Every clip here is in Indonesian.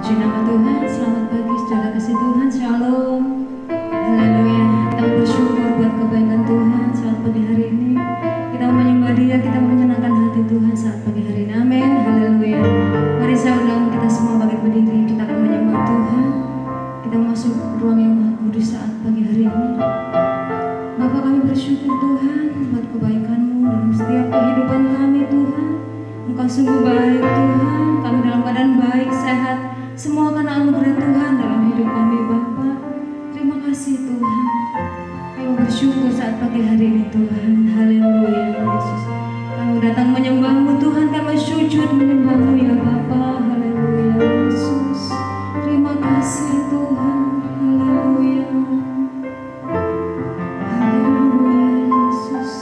Puji nama Tuhan, selamat pagi saudara kasih Tuhan, shalom. Haleluya, kita bersyukur buat kebaikan Tuhan saat pagi hari ini. Kita menyembah Dia, kita menyenangkan hati Tuhan saat pagi hari ini. Amin, haleluya. Mari saya undang kita semua bangkit berdiri, kita akan menyembah Tuhan. Kita masuk ruang yang maha kudus saat pagi hari ini. Bapa, kami bersyukur Tuhan buat kebaikan-Mu dalam setiap kehidupan kami Tuhan. Engkau sungguh baik Tuhan, kami dalam keadaan baik, sehat, semua karena anugerah Tuhan dalam hidup kami Bapa. Terima kasih Tuhan. Kami bersyukur saat pagi hari ini Tuhan. Haleluya Yesus. Kami datang menyembah-Mu Tuhan, kami sujud menyembah-Mu ya Bapa. Haleluya Yesus. Terima kasih Tuhan. Haleluya. Haleluya Yesus.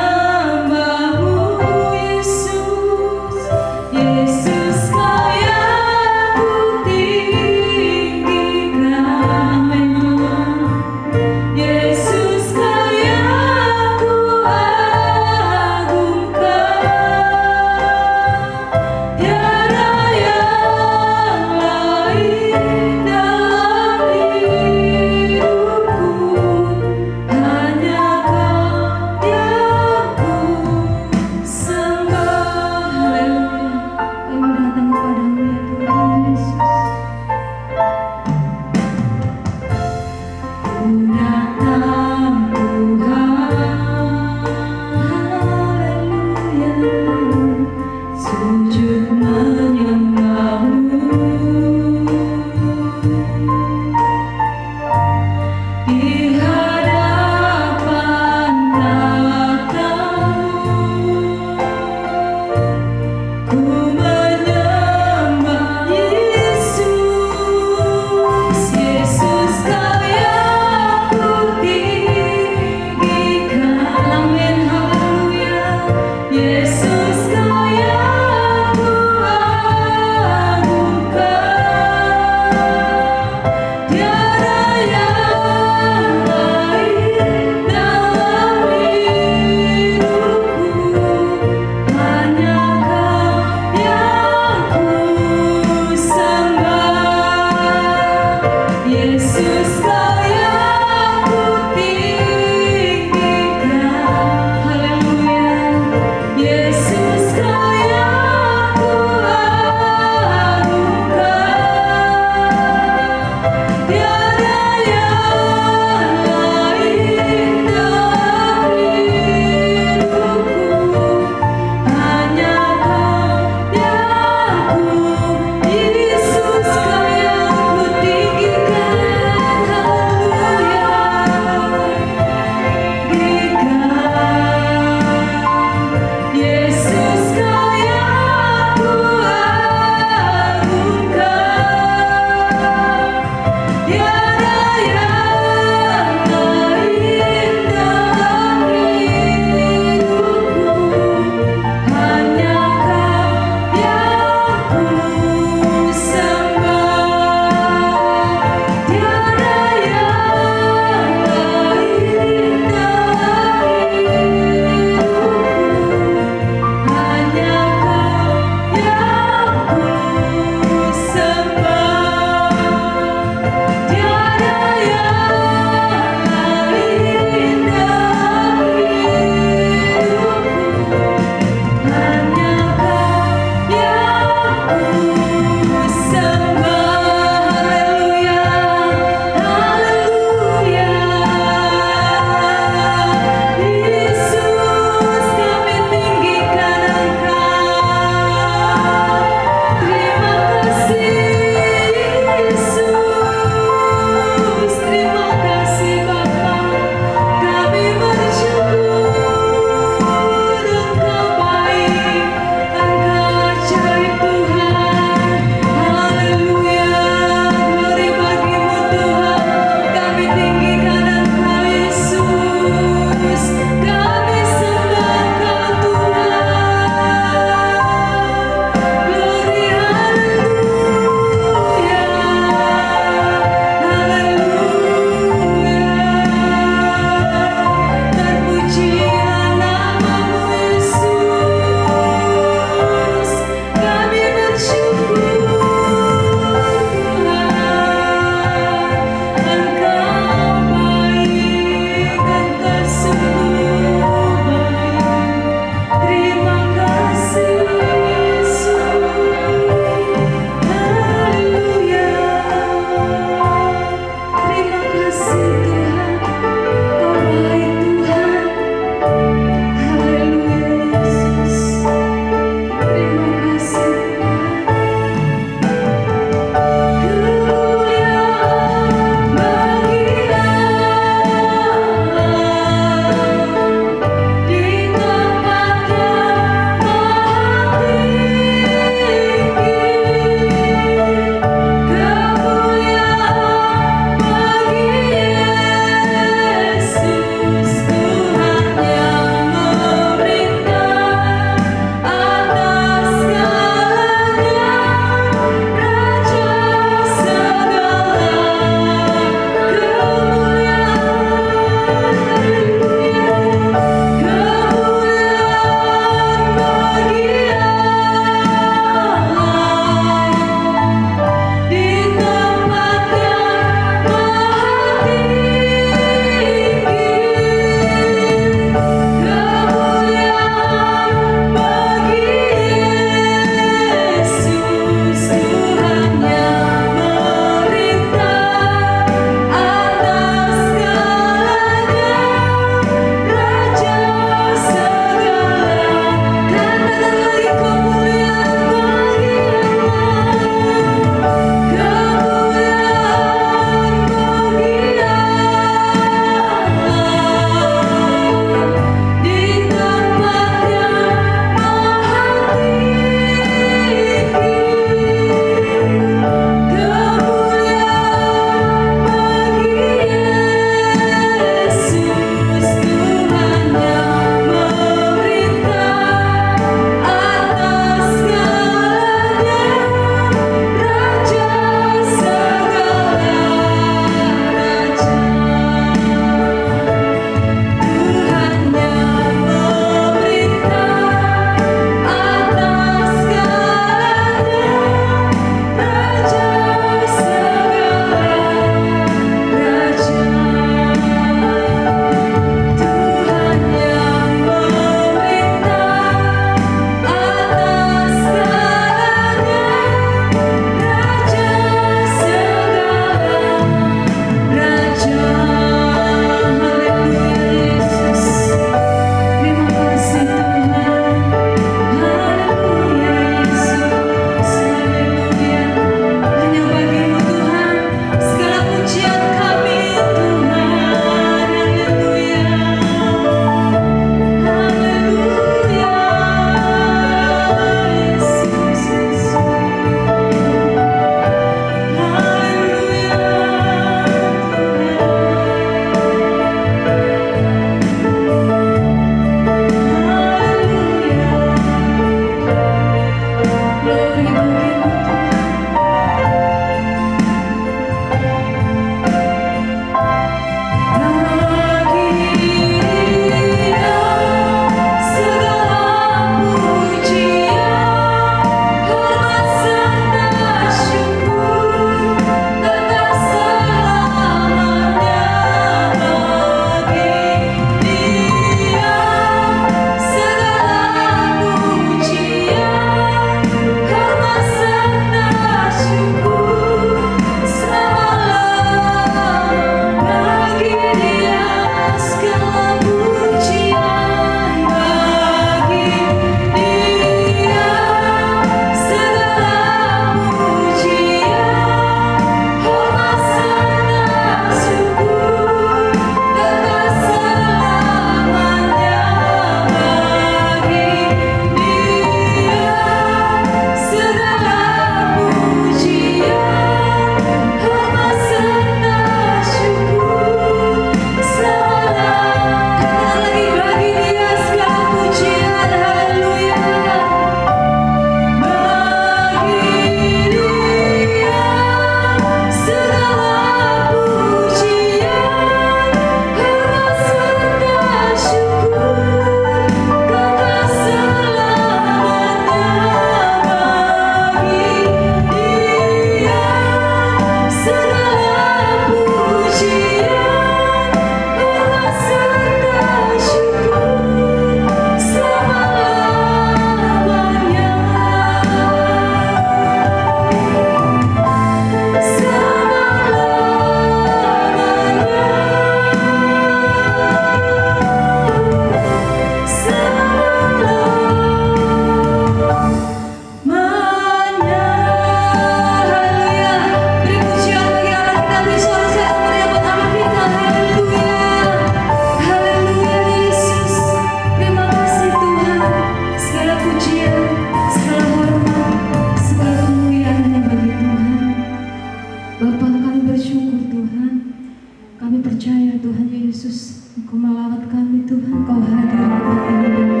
Tuhan Yesus, Engkau melawat kami Tuhan, Engkau hadir di tempat ini.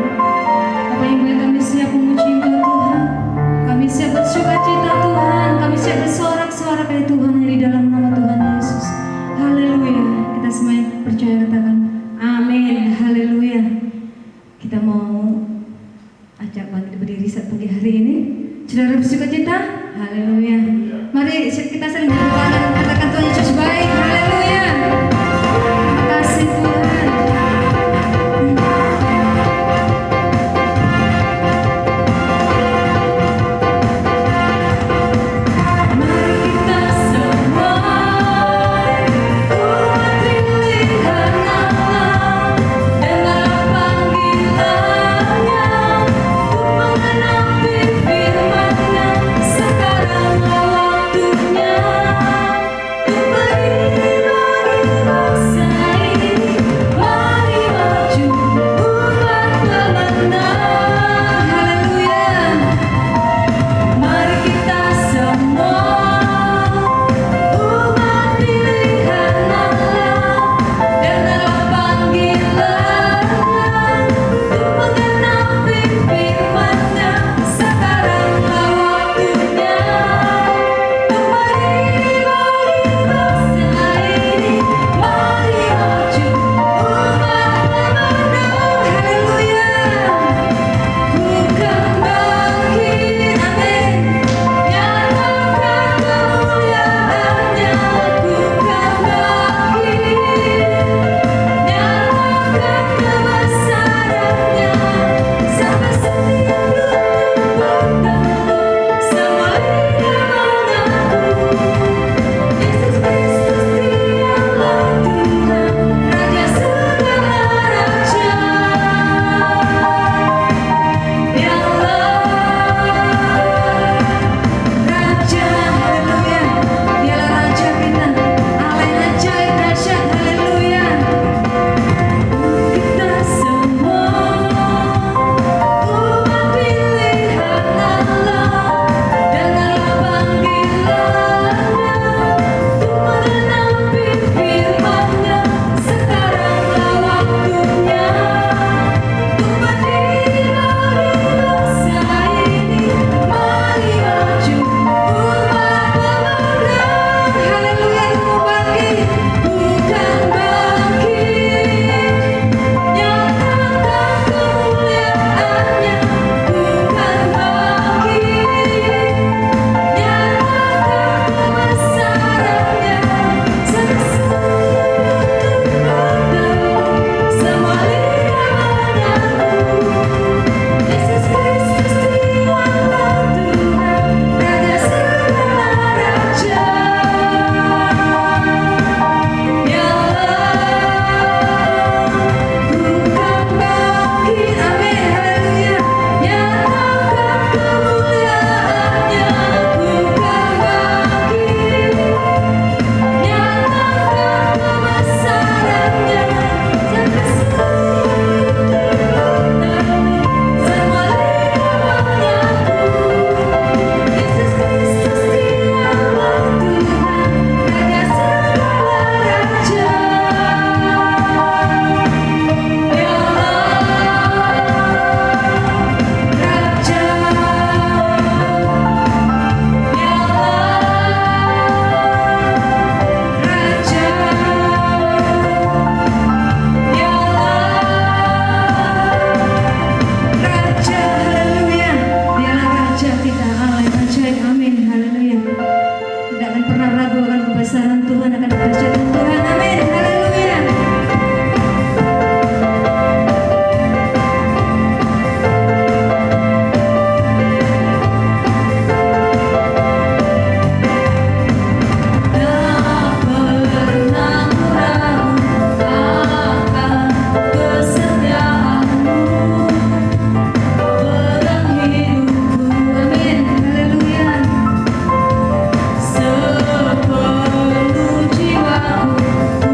Apa yang baik kami siap memuji Engkau Tuhan, kami siap bersuka cita Tuhan, kami siap bersorak-sorak dari Tuhan di dalam nama Tuhan Yesus. Haleluya, kita semuanya percaya katakan amin, haleluya. Kita mau ajak bangkit berdiri saat pagi hari ini. Saudara bersuka cita, haleluya. Mari kita saling berdoa dan katakan Tuhan Yesus baik, haleluya. Terima kasih Tuhan. Mari kita semua umat pilihan Allah, dengarlah panggilannya untuk mengenapi firman-Nya. Sekaranglah waktunya untuk beri bagi bangsa ini. Mari maju umat pemenang, haleluya. Mari kita semua umat pilihan Allah, dengarlah panggilannya untuk mengenapi firman-Nya. Sekaranglah waktunya untuk beri bagi bangsa ini. Mari maju umat pemenang, haleluya. Bukan bangkit, amin. Nyatakan kemuliaan-Nya. Bukan bangkit, nyatakan kebesaran-Nya. Sampai setiap lutut berteduh, semua lidah mengaku Yesus Kristus dialah Tuhan, Raja segala raja. Raja, haleluya. Dialah Raja kita, Allah yang ajaib dahsyat, haleluya. Kita semua umat pilihan Allah, dengarlah panggilannya untuk mengenapi firman-Nya. Sekaranglah waktunya untuk berdiri bagi bangsa ini. Mari maju umat pemenang, haleluya. Mau bangkit, bukan bangkit, nyatakan kemuliaan-Nya. Bukan bangkit, nyatakan kebesaran-Nya. Sampai setiap berteduh, semua lidah mengaku Yesus Kristus dialah Tuhan, Raja segala raja. Bukan bangkit, amin, haleluya. Nyatakan kemuliaan-Nya. Bukan bangkit, nyatakan kebesaran-Nya. Sampai setiap berteduh, semua lidah mengaku Yesus Kristus dialah Tuhan, Raja segala raja. Raja, haleluya. Dialah Raja kita, Allah yang ajaib, amin, haleluya. Tidak akan pernah ragu akan kebesaran Tuhan, akan kedahsyatan Tuhan, amin, haleluya. Tak pernah ragu akan kesetiaan-Mu, pegang hidupku, amin, haleluya. Sepenuh jiwaku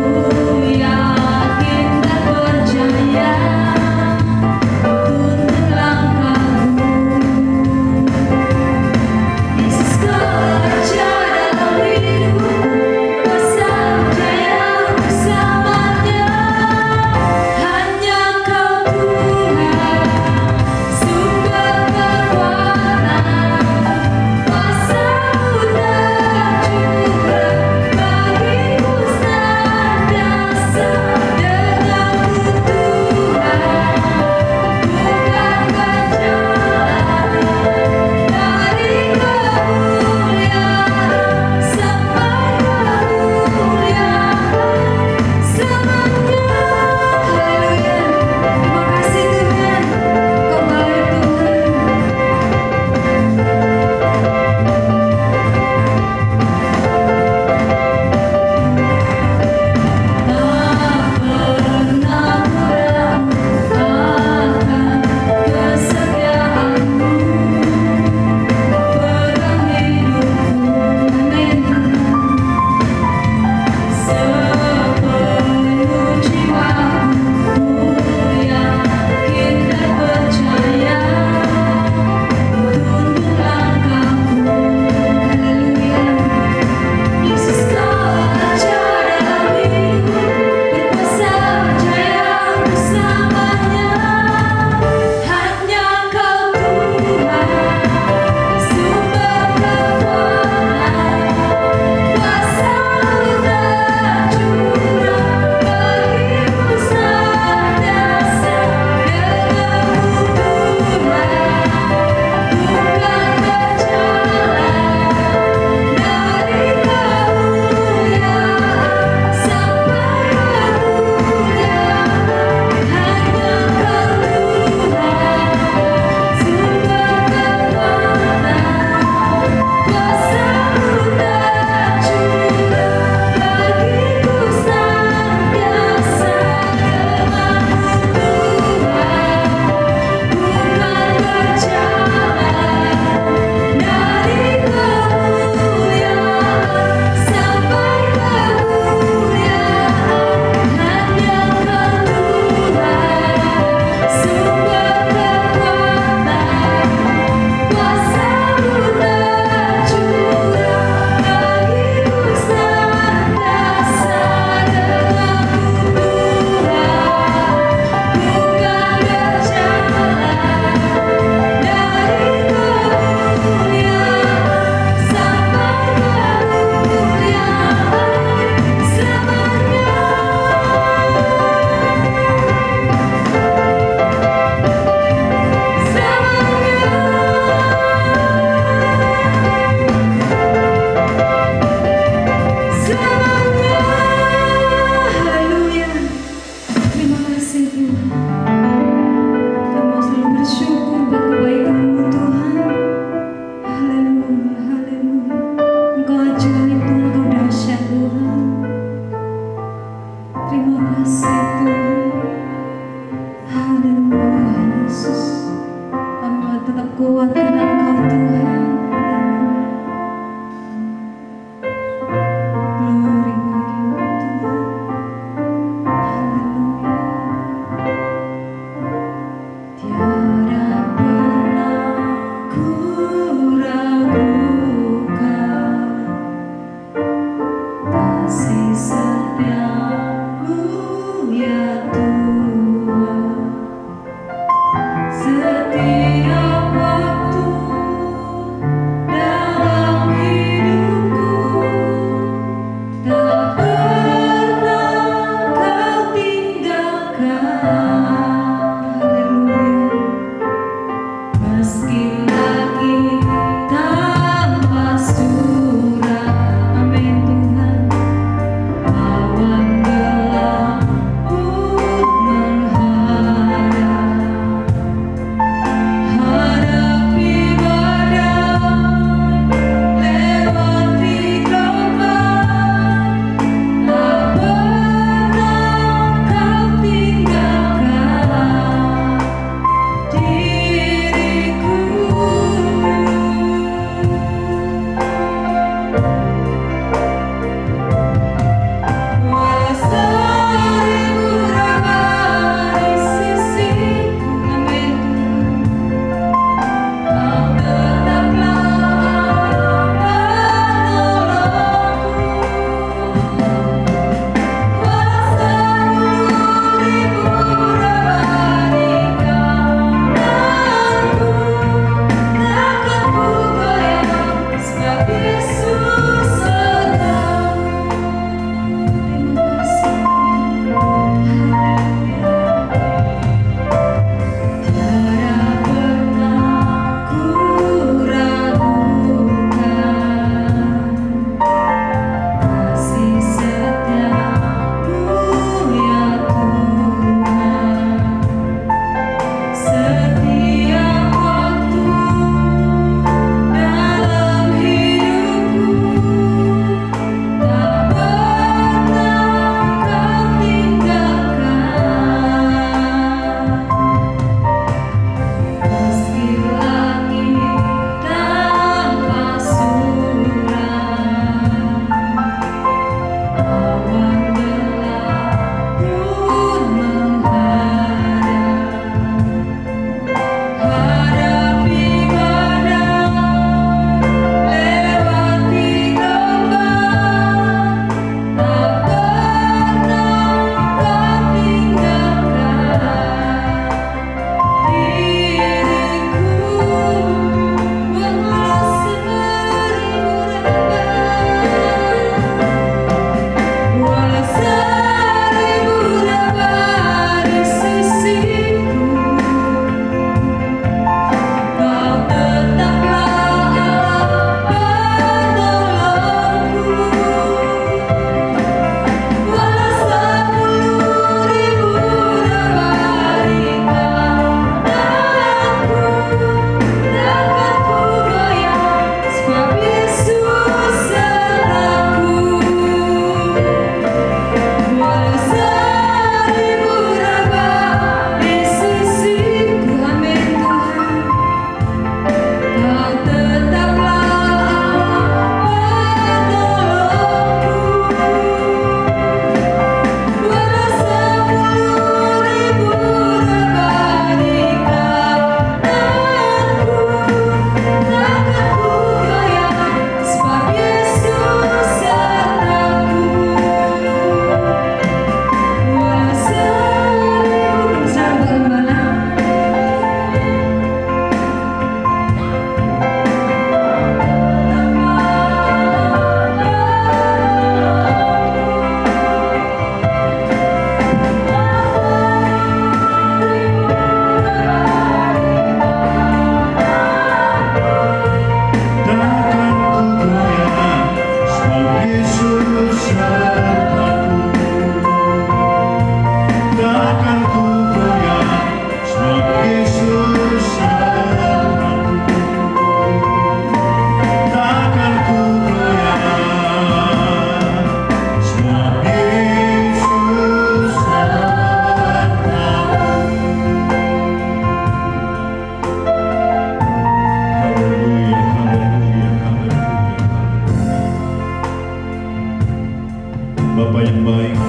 Bapa yang baik,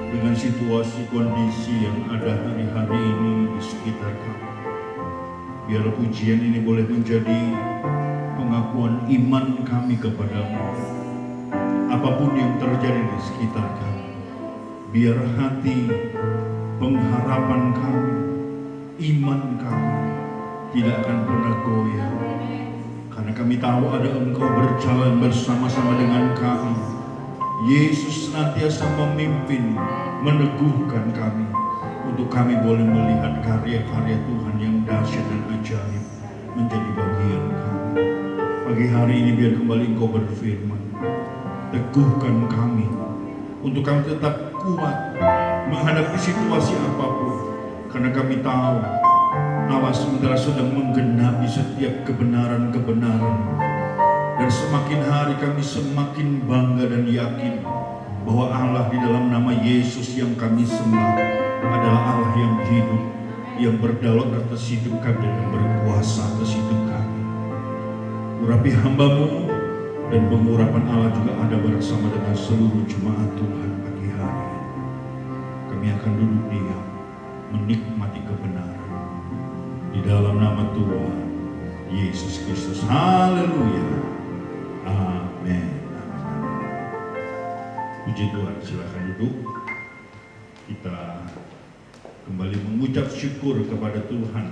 dengan situasi kondisi yang ada hari ini di sekitar kami, biar pujian ini boleh menjadi pengakuan iman kami kepadamu. Apapun yang terjadi di sekitar kami, biar hati, pengharapan kami, iman kami tidak akan pernah goyah. Karena kami tahu ada Engkau berjalan bersama-sama dengan kami. Yesus senantiasa memimpin, meneguhkan kami, untuk kami boleh melihat karya-karya Tuhan yang dahsyat dan ajaib menjadi bagian kami. Pagi hari ini biar kembali Engkau berfirman, teguhkan kami, untuk kami tetap kuat menghadapi situasi apapun. Karena kami tahu Allah sementara sedang menggenapi setiap kebenaran-kebenaran. Dan semakin hari kami semakin bangga dan yakin bahwa Allah di dalam nama Yesus yang kami sembah adalah Allah yang hidup, yang berdaulat atas hidup kami dan berkuasa atas hidup kami. Urapi hamba-Mu, dan pengurapan Allah juga ada bersama dengan seluruh jemaat Tuhan pagi hari ini. Kami akan duduk diam, menikmati kebenaran di dalam nama Tuhan Yesus Kristus. Haleluya. Amin. Puji Tuhan, silakan duduk. Kita kembali mengucap syukur kepada Tuhan.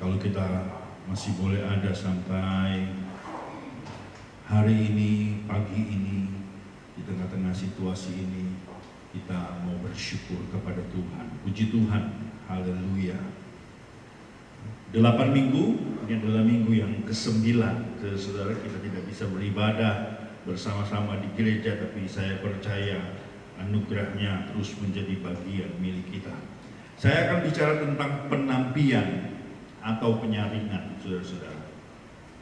Kalau kita masih boleh ada sampai hari ini, pagi ini, di tengah-tengah situasi ini, kita mau bersyukur kepada Tuhan. Puji Tuhan. Haleluya. 8 minggu, ini adalah minggu yang ke-9. Saudara, kita tidak bisa beribadah bersama-sama di gereja, tapi saya percaya anugerahnya terus menjadi bagian milik kita. Saya akan bicara tentang penampian atau penyaringan, saudara-saudara.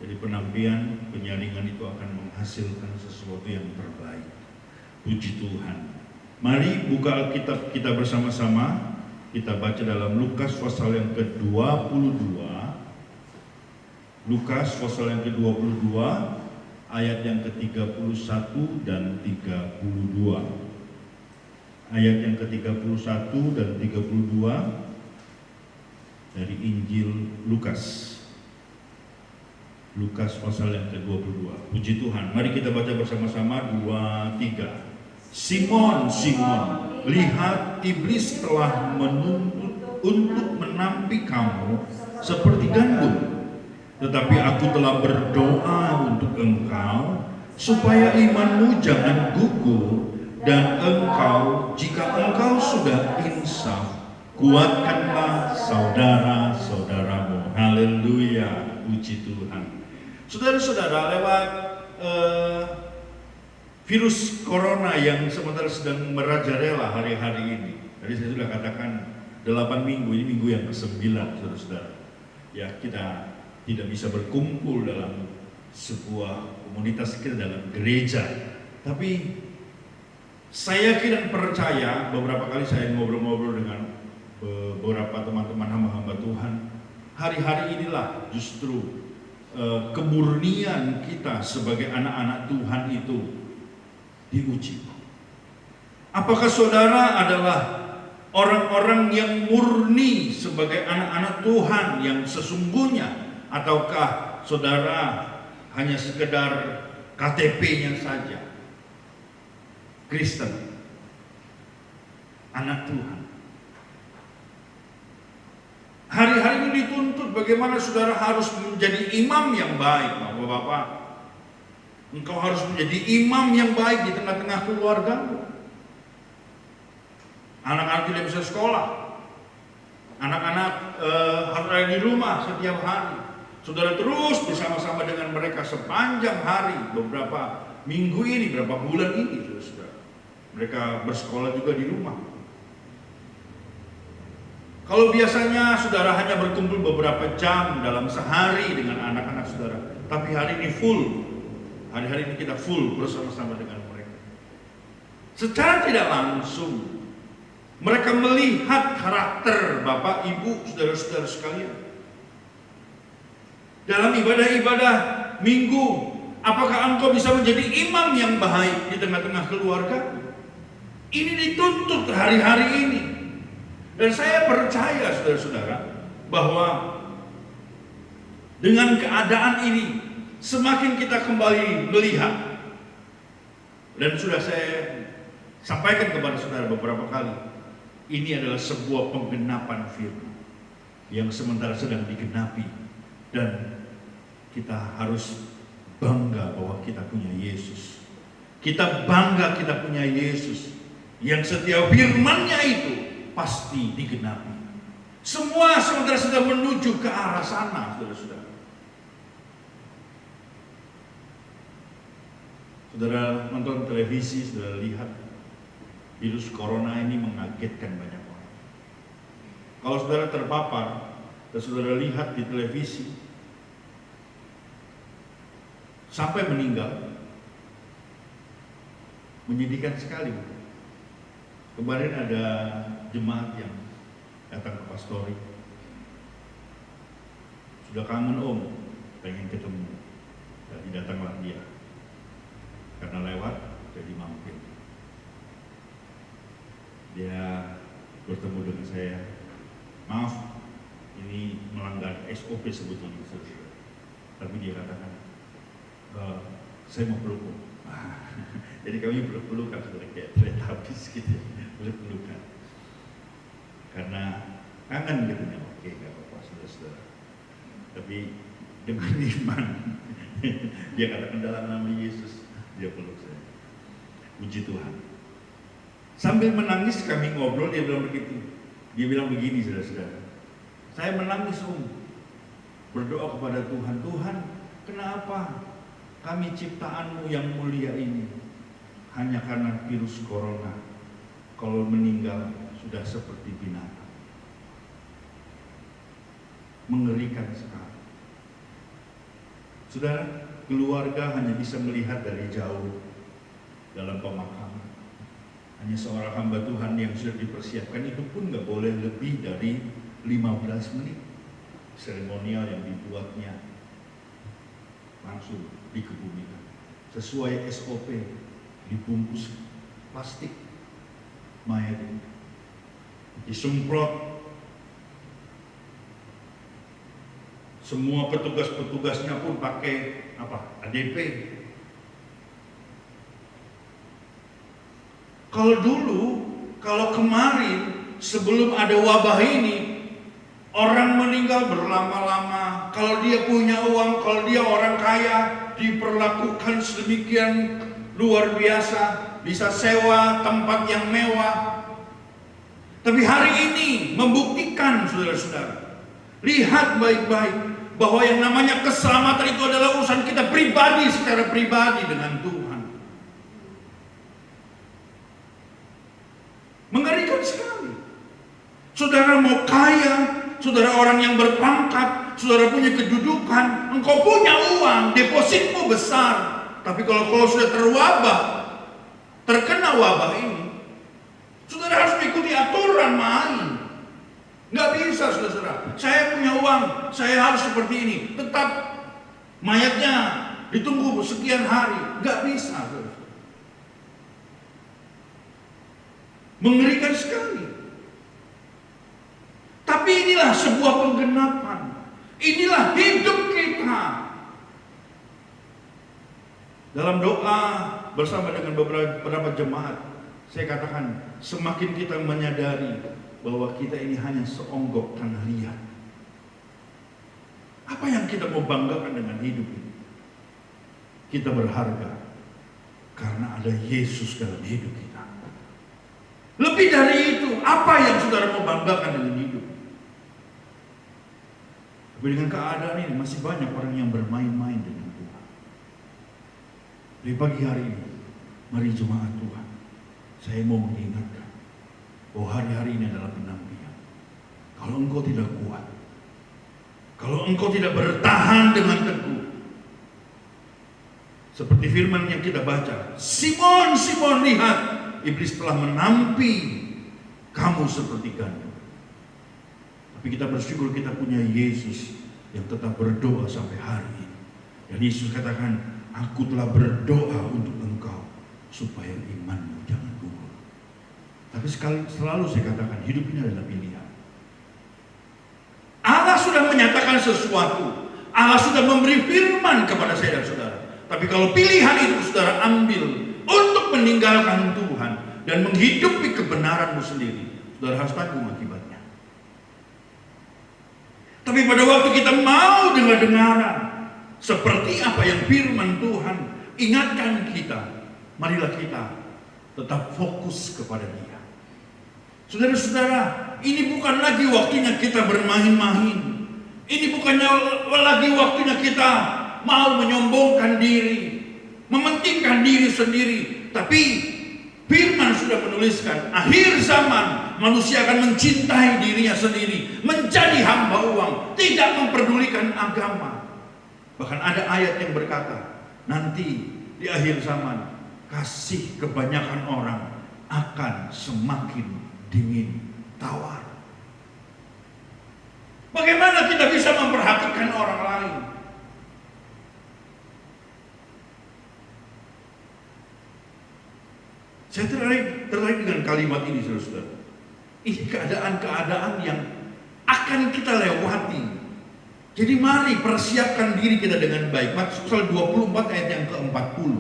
Jadi penampian, penyaringan itu akan menghasilkan sesuatu yang terbaik. Puji Tuhan. Mari buka Alkitab kita bersama-sama. Kita baca dalam Lukas pasal yang ke-22. Lukas pasal yang ke-22 ayat yang ke-31 dan 32. Ayat yang ke-31 dan 32 dari Injil Lukas. Lukas pasal yang ke-22. Puji Tuhan. Mari kita baca bersama-sama. 2, 3. Simon, Simon, lihat iblis telah menuntut untuk menampi kamu seperti gandum. Tetapi aku telah berdoa untuk engkau supaya imanmu jangan gugur, dan engkau, jika engkau sudah insaf, kuatkanlah saudara-saudaramu. Haleluya, puji Tuhan. Saudara-saudara, lewat virus corona yang sementara sedang merajalela hari-hari ini. Tadi saya sudah katakan 8 minggu, ini minggu yang ke-9, saudara-saudara. Ya, kita tidak bisa berkumpul dalam sebuah komunitas kita dalam gereja. Tapi saya yakin dan percaya, beberapa kali saya ngobrol-ngobrol dengan beberapa teman-teman hamba-hamba Tuhan. Hari-hari inilah justru kemurnian kita sebagai anak-anak Tuhan itu diuji. Apakah saudara adalah orang-orang yang murni sebagai anak-anak Tuhan yang sesungguhnya, ataukah saudara hanya sekedar KTP-nya saja? Kristen, anak Tuhan. Hari-hari ini dituntut bagaimana saudara harus menjadi imam yang baik, Bapak-bapak. Engkau harus menjadi imam yang baik di tengah-tengah keluargamu. Anak-anak tidak bisa sekolah. Anak-anak harus ada di rumah setiap hari. Saudara terus bersama-sama dengan mereka sepanjang hari, beberapa minggu ini, beberapa bulan ini, saudara. Mereka bersekolah juga di rumah. Kalau biasanya saudara hanya berkumpul beberapa jam dalam sehari dengan anak-anak saudara, tapi hari ini full. Hari-hari ini kita full bersama-sama dengan mereka. Secara tidak langsung mereka melihat karakter Bapak, Ibu, saudara-saudara sekalian. Dalam ibadah-ibadah minggu, apakah engkau bisa menjadi imam yang baik di tengah-tengah keluarga? Ini dituntut hari-hari ini. Dan saya percaya saudara-saudara bahwa dengan keadaan ini semakin kita kembali melihat, dan sudah saya sampaikan kepada saudara beberapa kali, ini adalah sebuah penggenapan firman yang sementara sedang digenapi, dan kita harus bangga bahwa kita punya Yesus. Kita bangga kita punya Yesus yang setiap firman-Nya itu pasti digenapi. Semua sementara sedang menuju ke arah sana, saudara-saudara. Saudara nonton televisi, saudara lihat virus corona ini mengagetkan banyak orang. Kalau saudara terpapar dan saudara lihat di televisi sampai meninggal, menyedihkan sekali. Kemarin ada jemaat yang datang ke pastori, sudah kangen om, pengen ketemu, jadi datanglah dia, karena lewat jadi mampir. Dia bertemu dengan saya, maaf ini melanggar SOP sebetulnya, tapi dia katakan, saya mau peluk. Jadi kami peluk-pelukan, kayak terlihat habis gitu ya, peluk-pelukan. Karena kangen gitu ya, oke gak apa-apa saudara-saudara. Tapi dengan iman, dia katakan dalam nama Yesus, dia peluk saya. Puji Tuhan. Sambil menangis kami ngobrol, dia bilang begitu. Dia bilang begini saudara-saudara, saya menangis berdoa kepada Tuhan, Tuhan kenapa kami ciptaan-Mu yang mulia ini hanya karena virus corona, kalau meninggal sudah seperti binatang. Mengerikan sekali. Saudara, keluarga hanya bisa melihat dari jauh dalam pemakaman. Hanya seorang hamba Tuhan yang sudah dipersiapkan, itu pun nggak boleh lebih dari 15 menit. Seremonial yang dibuatnya langsung dikebumikan sesuai SOP, dibungkus plastik mayat itu, disemprot. Semua petugas-petugasnya pun pakai ADP. Kalau kemarin sebelum ada wabah ini, orang meninggal berlama-lama. Kalau dia punya uang, kalau dia orang kaya, diperlakukan sedemikian luar biasa, bisa sewa tempat yang mewah. Tapi hari ini membuktikan saudara-saudara, lihat baik-baik bahwa yang namanya keselamatan itu adalah urusan kita pribadi, secara pribadi dengan Tuhan. Mengerikan sekali. Saudara mau kaya, saudara orang yang berpangkat, saudara punya kedudukan, engkau punya uang, depositmu besar. Tapi kalau sudah terkena wabah ini, saudara harus mengikuti aturan main. Nggak bisa saudara. Saya punya uang, saya harus seperti ini. Tetap mayatnya ditunggu sekian hari. Nggak bisa saudara. Mengerikan sekali. Tapi inilah sebuah penggenapan. Inilah hidup kita. Dalam doa bersama dengan beberapa jemaat, saya katakan semakin kita menyadari bahwa kita ini hanya seonggok tanah liat. Apa yang kita mau banggakan dengan hidup ini? Kita berharga karena ada Yesus dalam hidup kita. Lebih dari itu, apa yang saudara mau banggakan dengan hidup? Tapi dengan keadaan ini masih banyak orang yang bermain-main dengan Tuhan. Di pagi hari ini, mari jemaat Tuhan, saya mau mengingatkan bahwa hari-hari ini adalah penantian. Kalau engkau tidak kuat, kalau engkau tidak bertahan dengan teguh, seperti firman yang kita baca, Simon, Simon, lihat, iblis telah menampi kamu seperti gandum. Tapi kita bersyukur kita punya Yesus yang tetap berdoa sampai hari ini. Dan Yesus katakan, aku telah berdoa untuk engkau supaya imanmu jangan gugur. Tapi selalu saya katakan, hidup ini adalah pilihan. Allah sudah menyatakan sesuatu, Allah sudah memberi firman kepada saya dan saudara. Tapi kalau pilihan itu saudara ambil untuk meninggalkan Tuhan dan menghidupi kebenaranmu sendiri, saudara harus tanggung akibatnya. Tapi pada waktu kita mau dengar-dengaran seperti apa yang firman Tuhan ingatkan kita, marilah kita tetap fokus kepada Dia. Saudara-saudara, ini bukan lagi waktunya kita bermain-main. Ini bukannya lagi waktunya kita mau menyombongkan diri, mementingkan diri sendiri. Tapi firman sudah menuliskan, akhir zaman manusia akan mencintai dirinya sendiri, menjadi hamba uang, tidak memperdulikan agama. Bahkan ada ayat yang berkata, nanti di akhir zaman kasih kebanyakan orang akan semakin dingin tawar. Bagaimana kita bisa memperhatikan orang lain? Saya tertarik dengan kalimat ini, saudara-saudara. Ini keadaan-keadaan yang akan kita lewati. Jadi mari persiapkan diri kita dengan baik. Matius pasal 24 ayat yang ke-40.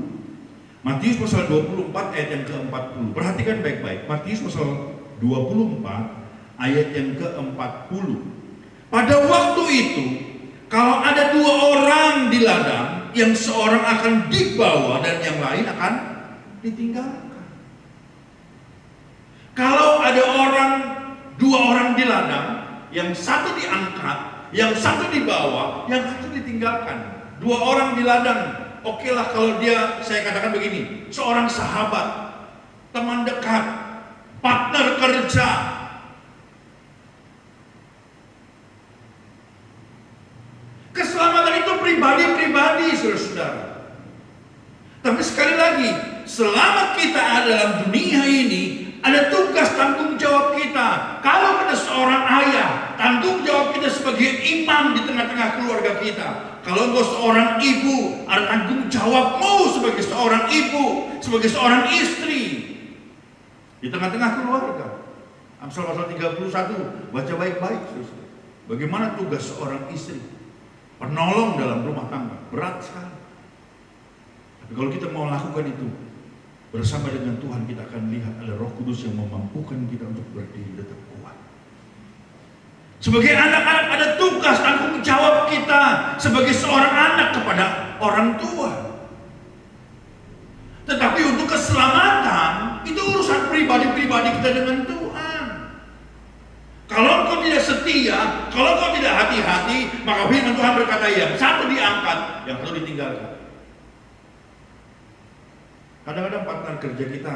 Matius pasal 24 ayat yang ke-40. Perhatikan baik-baik. Matius pasal 24 ayat yang ke-40. Pada waktu itu, kalau ada dua orang di ladang, yang seorang akan dibawa dan yang lain akan ditinggalkan. Kalau ada dua orang di ladang, yang satu diangkat, yang satu dibawa, yang satu ditinggalkan. Dua orang di ladang, oke lah kalau dia, saya katakan begini, seorang sahabat, teman dekat, partner kerja. Keselamatan itu pribadi-pribadi, saudara-saudara. Tapi sekali lagi, selama kita ada dalam dunia ini, ada tugas tanggung jawab kita. Kalau kita seorang ayah, tanggung jawab kita sebagai imam di tengah-tengah keluarga kita. Kalau engkau seorang ibu, ada tanggung jawabmu sebagai seorang ibu, sebagai seorang istri di tengah-tengah keluarga. Amsal pasal 31, baca baik-baik. Bagaimana tugas seorang istri, penolong dalam rumah tangga, berat sekali. Tapi kalau kita mau lakukan itu bersama dengan Tuhan, kita akan lihat ada Roh Kudus yang memampukan kita untuk berdiri tetap kuat. Sebagai anak-anak ada tugas tanggung jawab kita sebagai seorang anak kepada orang tua. Tetapi untuk keselamatan itu urusan pribadi-pribadi kita dengan Tuhan. Kalau engkau tidak setia, kalau engkau tidak hati-hati, maka firman Tuhan berkata, yang satu diangkat, yang satu ditinggalkan. Kadang-kadang partner kerja kita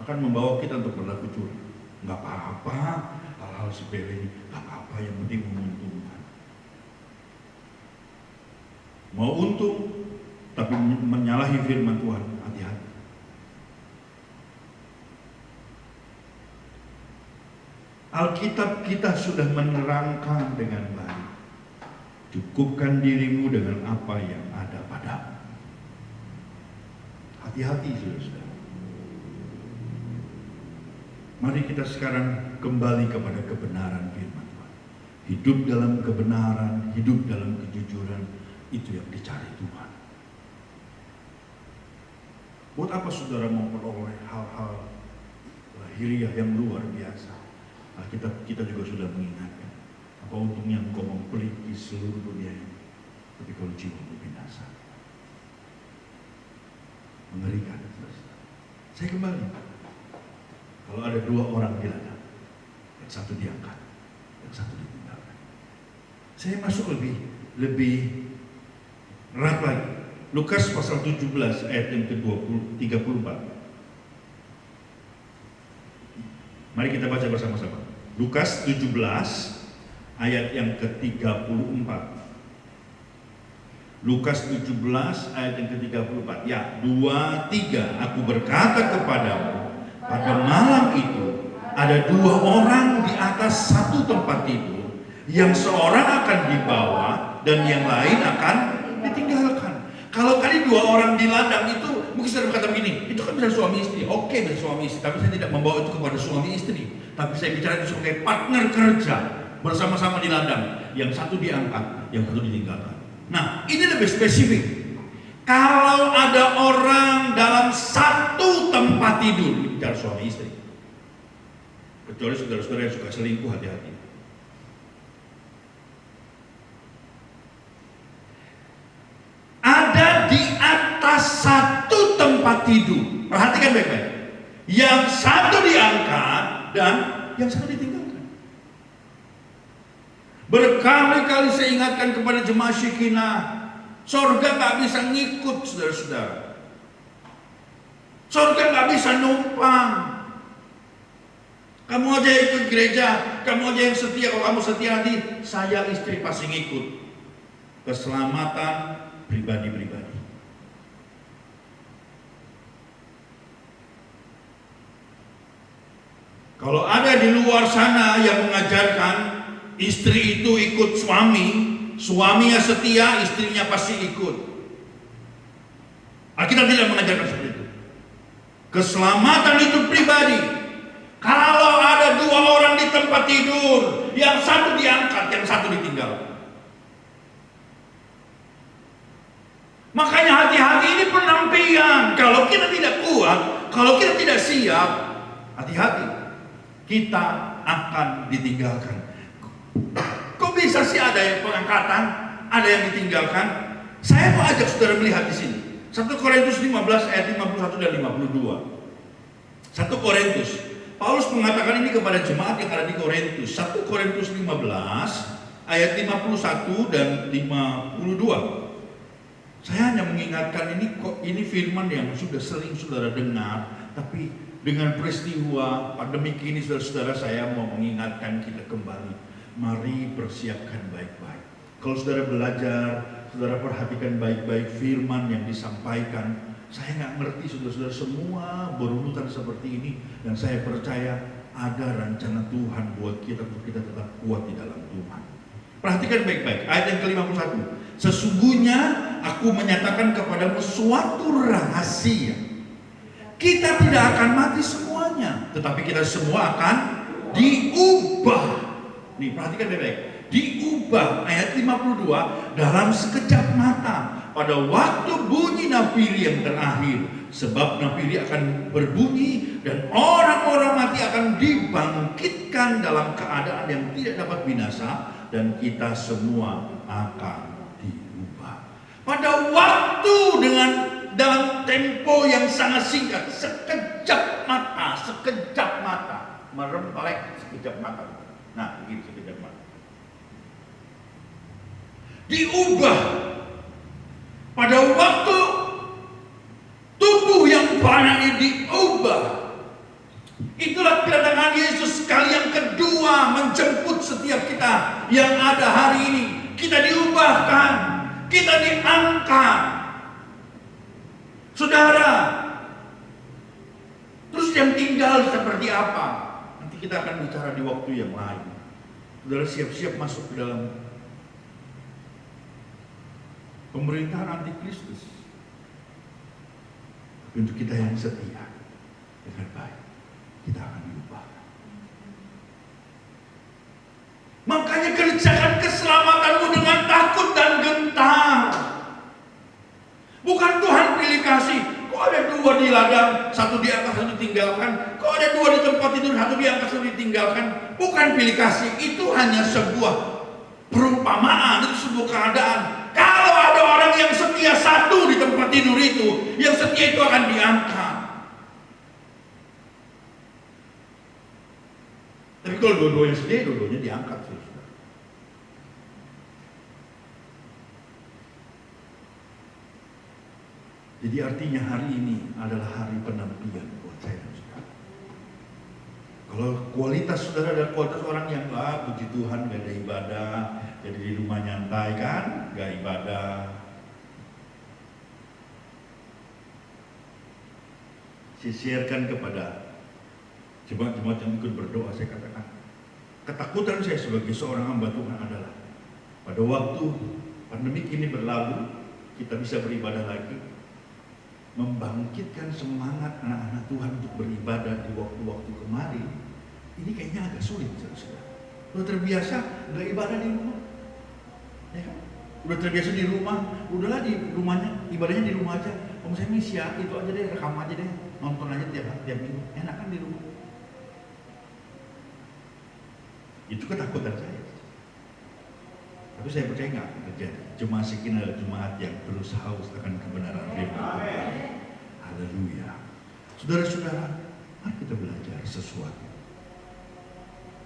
akan membawa kita untuk berlaku curang. Nggak apa-apa, hal-hal sepele ini, nggak apa-apa, yang penting menguntungkan. Mau untung, tapi menyalahi firman Tuhan, hati-hati. Alkitab kita sudah menerangkan dengan baik. Cukupkan dirimu dengan apa yang ada padamu. Hati-hati, saudara-saudara. Mari kita sekarang kembali kepada kebenaran firman Tuhan. Hidup dalam kebenaran, hidup dalam kejujuran, itu yang dicari Tuhan. Buat apa saudara memperoleh hal-hal lahiriah yang luar biasa? Kita juga sudah mengingatkan, apa untungnya engkau memiliki seluruh dunia ini, tapi kalau jiwamu binasa. Mengerikan. Saya kembali, kalau ada dua orang di ladang, yang satu diangkat, yang satu ditinggalkan. Saya masuk lebih erat lagi. Lukas pasal 17 ayat yang ke-34. Mari kita baca bersama-sama. Lukas 17 ayat yang ke-34. Lukas 17 ayat yang ke-34. Ya, 2, 3. Aku berkata kepadamu, pada malam itu ada 2 orang di atas satu tempat tidur, yang seorang akan dibawa dan yang lain akan ditinggalkan. Kalau tadi 2 orang di ladang itu, mungkin saudara berkata begini, itu kan bisa suami istri. Oke, bisa suami istri, tapi saya tidak membawa itu kepada suami istri. Tapi saya bicara itu sebagai partner kerja bersama-sama di ladang. Yang satu diangkat, yang satu ditinggalkan. Nah, ini lebih spesifik. Kalau ada orang dalam satu tempat tidur, ini bicara suami istri. Kecuali saudara-saudara yang suka selingkuh, hati-hati. Ada di atas satu tempat tidur. Perhatikan baik-baik. Yang satu diangkat dan yang satu ditinggalkan. Berkali-kali saya ingatkan kepada jemaah Syikinah, sorga gak bisa ngikut, saudara-saudara. Sorga gak bisa numpang. Kamu aja ikut gereja, kamu aja yang setia. Kalau kamu setia nanti saya istri pasti ngikut. Keselamatan pribadi-pribadi. Kalau ada di luar sana yang mengajarkan istri itu ikut suami, suaminya setia, istrinya pasti ikut. Alkitab tidak mengajarkan seperti itu. Keselamatan itu pribadi. Kalau ada 2 orang di tempat tidur, yang satu diangkat, yang satu ditinggalkan. Makanya hati-hati, ini penampilan. Kalau kita tidak kuat, kalau kita tidak siap, hati-hati, kita akan ditinggalkan. Kok bisa sih ada yang pengangkatan, ada yang ditinggalkan? Saya mau ajak saudara melihat di sini. 1 Korintus 15 ayat 51 dan 52. 1 Korintus. Paulus mengatakan ini kepada jemaat yang ada di Korintus. 1 Korintus 15 ayat 51 dan 52. Saya hanya mengingatkan ini firman yang sudah sering saudara dengar, tapi dengan peristiwa pandemi ini, saudara-saudara, saya mau mengingatkan kita kembali. Mari persiapkan baik-baik. Kalau saudara belajar, saudara perhatikan baik-baik firman yang disampaikan. Saya nggak ngerti saudara-saudara semua berurutan seperti ini, dan saya percaya ada rencana Tuhan buat kita untuk kita tetap kuat di dalam Tuhan. Perhatikan baik-baik ayat yang ke-51. Sesungguhnya aku menyatakan kepadamu suatu rahasia. Kita tidak akan mati semuanya, tetapi kita semua akan diubah. Nih, perhatikan baik-baik. Diubah, ayat 52, dalam sekejap mata, pada waktu bunyi nafiri yang terakhir. Sebab nafiri akan berbunyi dan orang-orang mati akan dibangkitkan dalam keadaan yang tidak dapat binasa, dan kita semua akan diubah. Pada waktu dalam tempo yang sangat singkat, sekejap mata, merempelek sekejap mata. Nah, begitu sekejap mata. Diubah pada waktu tubuh yang fana ini diubah. Itulah kedatangan Yesus kali yang kedua menjemput setiap kita yang ada hari ini. Kita diubahkan, kita diangkat. Saudara, terus yang tinggal seperti apa? Nanti kita akan bicara di waktu yang lain. Saudara siap-siap masuk ke dalam pemerintahan antikristus. Tapi untuk kita yang setia dengan baik, kita akan diubahkan. Makanya kerjakan keselamatanmu dengan takut dan gentar. Bukan Tuhan pilih kasih. Kok ada 2 di ladang, satu diangkat, satu ditinggalkan. Kok ada 2 di tempat tidur, satu diangkat, satu ditinggalkan. Bukan pilih kasih. Itu hanya sebuah perumpamaan, itu sebuah keadaan. Kalau ada orang yang setia satu di tempat tidur itu, yang setia itu akan diangkat. Tapi kalau dua-duanya setia, dua-duanya diangkat. Jadi artinya hari ini adalah hari penantian buat saya dan saudara. Kalau kualitas saudara dan kualitas orang yang puji Tuhan gak ada ibadah, jadi di rumah nyantai kan, gak ibadah. Saya sharekan kepada jemaat-jemaat yang ikut berdoa, saya katakan, ketakutan saya sebagai seorang hamba Tuhan adalah pada waktu pandemi ini berlalu, kita bisa beribadah lagi, membangkitkan semangat anak-anak Tuhan untuk beribadah di waktu-waktu kemarin. Ini kayaknya agak sulit, saudara. Udah terbiasa nggak ibadah di rumah, ya kan? Udah terbiasa di rumah, udahlah di rumahnya, ibadahnya di rumah aja. Kalau saya misi ya, itu aja deh, rekam aja deh, nonton aja tiap minggu, enak kan di rumah. Itu ketakutan saya. Tapi saya percaya nggak akan terjadi. Jemaat Shekinah adalah jemaat yang terus haus akan kebenaran firman Tuhan. Haleluya. Saudara-saudara, mari kita belajar sesuatu.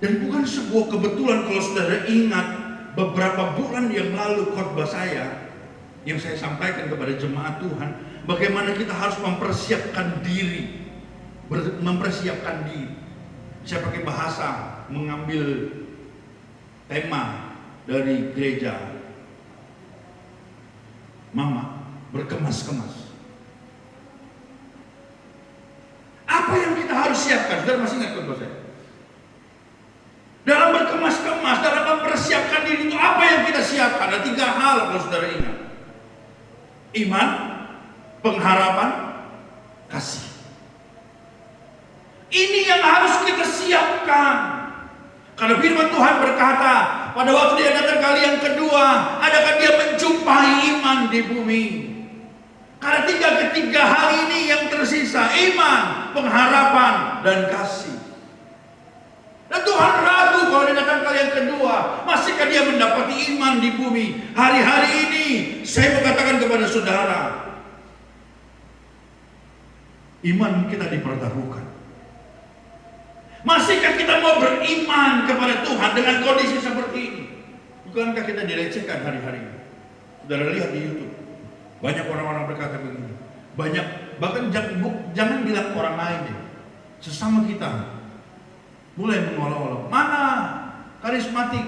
Dan bukan sebuah kebetulan kalau saudara ingat beberapa bulan yang lalu khotbah saya yang saya sampaikan kepada jemaat Tuhan, bagaimana kita harus mempersiapkan diri, mempersiapkan diri. Saya pakai bahasa mengambil tema dari gereja Mama, berkemas-kemas. Apa yang kita harus siapkan? Saudara masih ingat khotbah saya? Dalam berkemas-kemas, dalam mempersiapkan diri itu apa yang kita siapkan? Ada 3 hal kalau saudara ingat. Iman, pengharapan, kasih. Ini yang harus kita siapkan. Karena firman Tuhan berkata, pada waktu dia datang kali yang kedua, adakah dia menjumpai iman di bumi? Karena ketiga hal ini yang tersisa, iman, pengharapan, dan kasih. Dan Tuhan ragu kalau dia datang kali yang kedua, masihkah dia mendapati iman di bumi? Hari-hari ini saya mau katakan kepada saudara, iman kita dipertaruhkan. Masihkah kita mau beriman kepada Tuhan dengan kondisi seperti ini? Bukankah kita dilecehkan hari-hari ini? Saudara lihat di YouTube, banyak orang-orang berkata begini. Banyak, bahkan jangan bilang orang lain deh, sesama kita mulai mengolok-olok. Mana karismatik?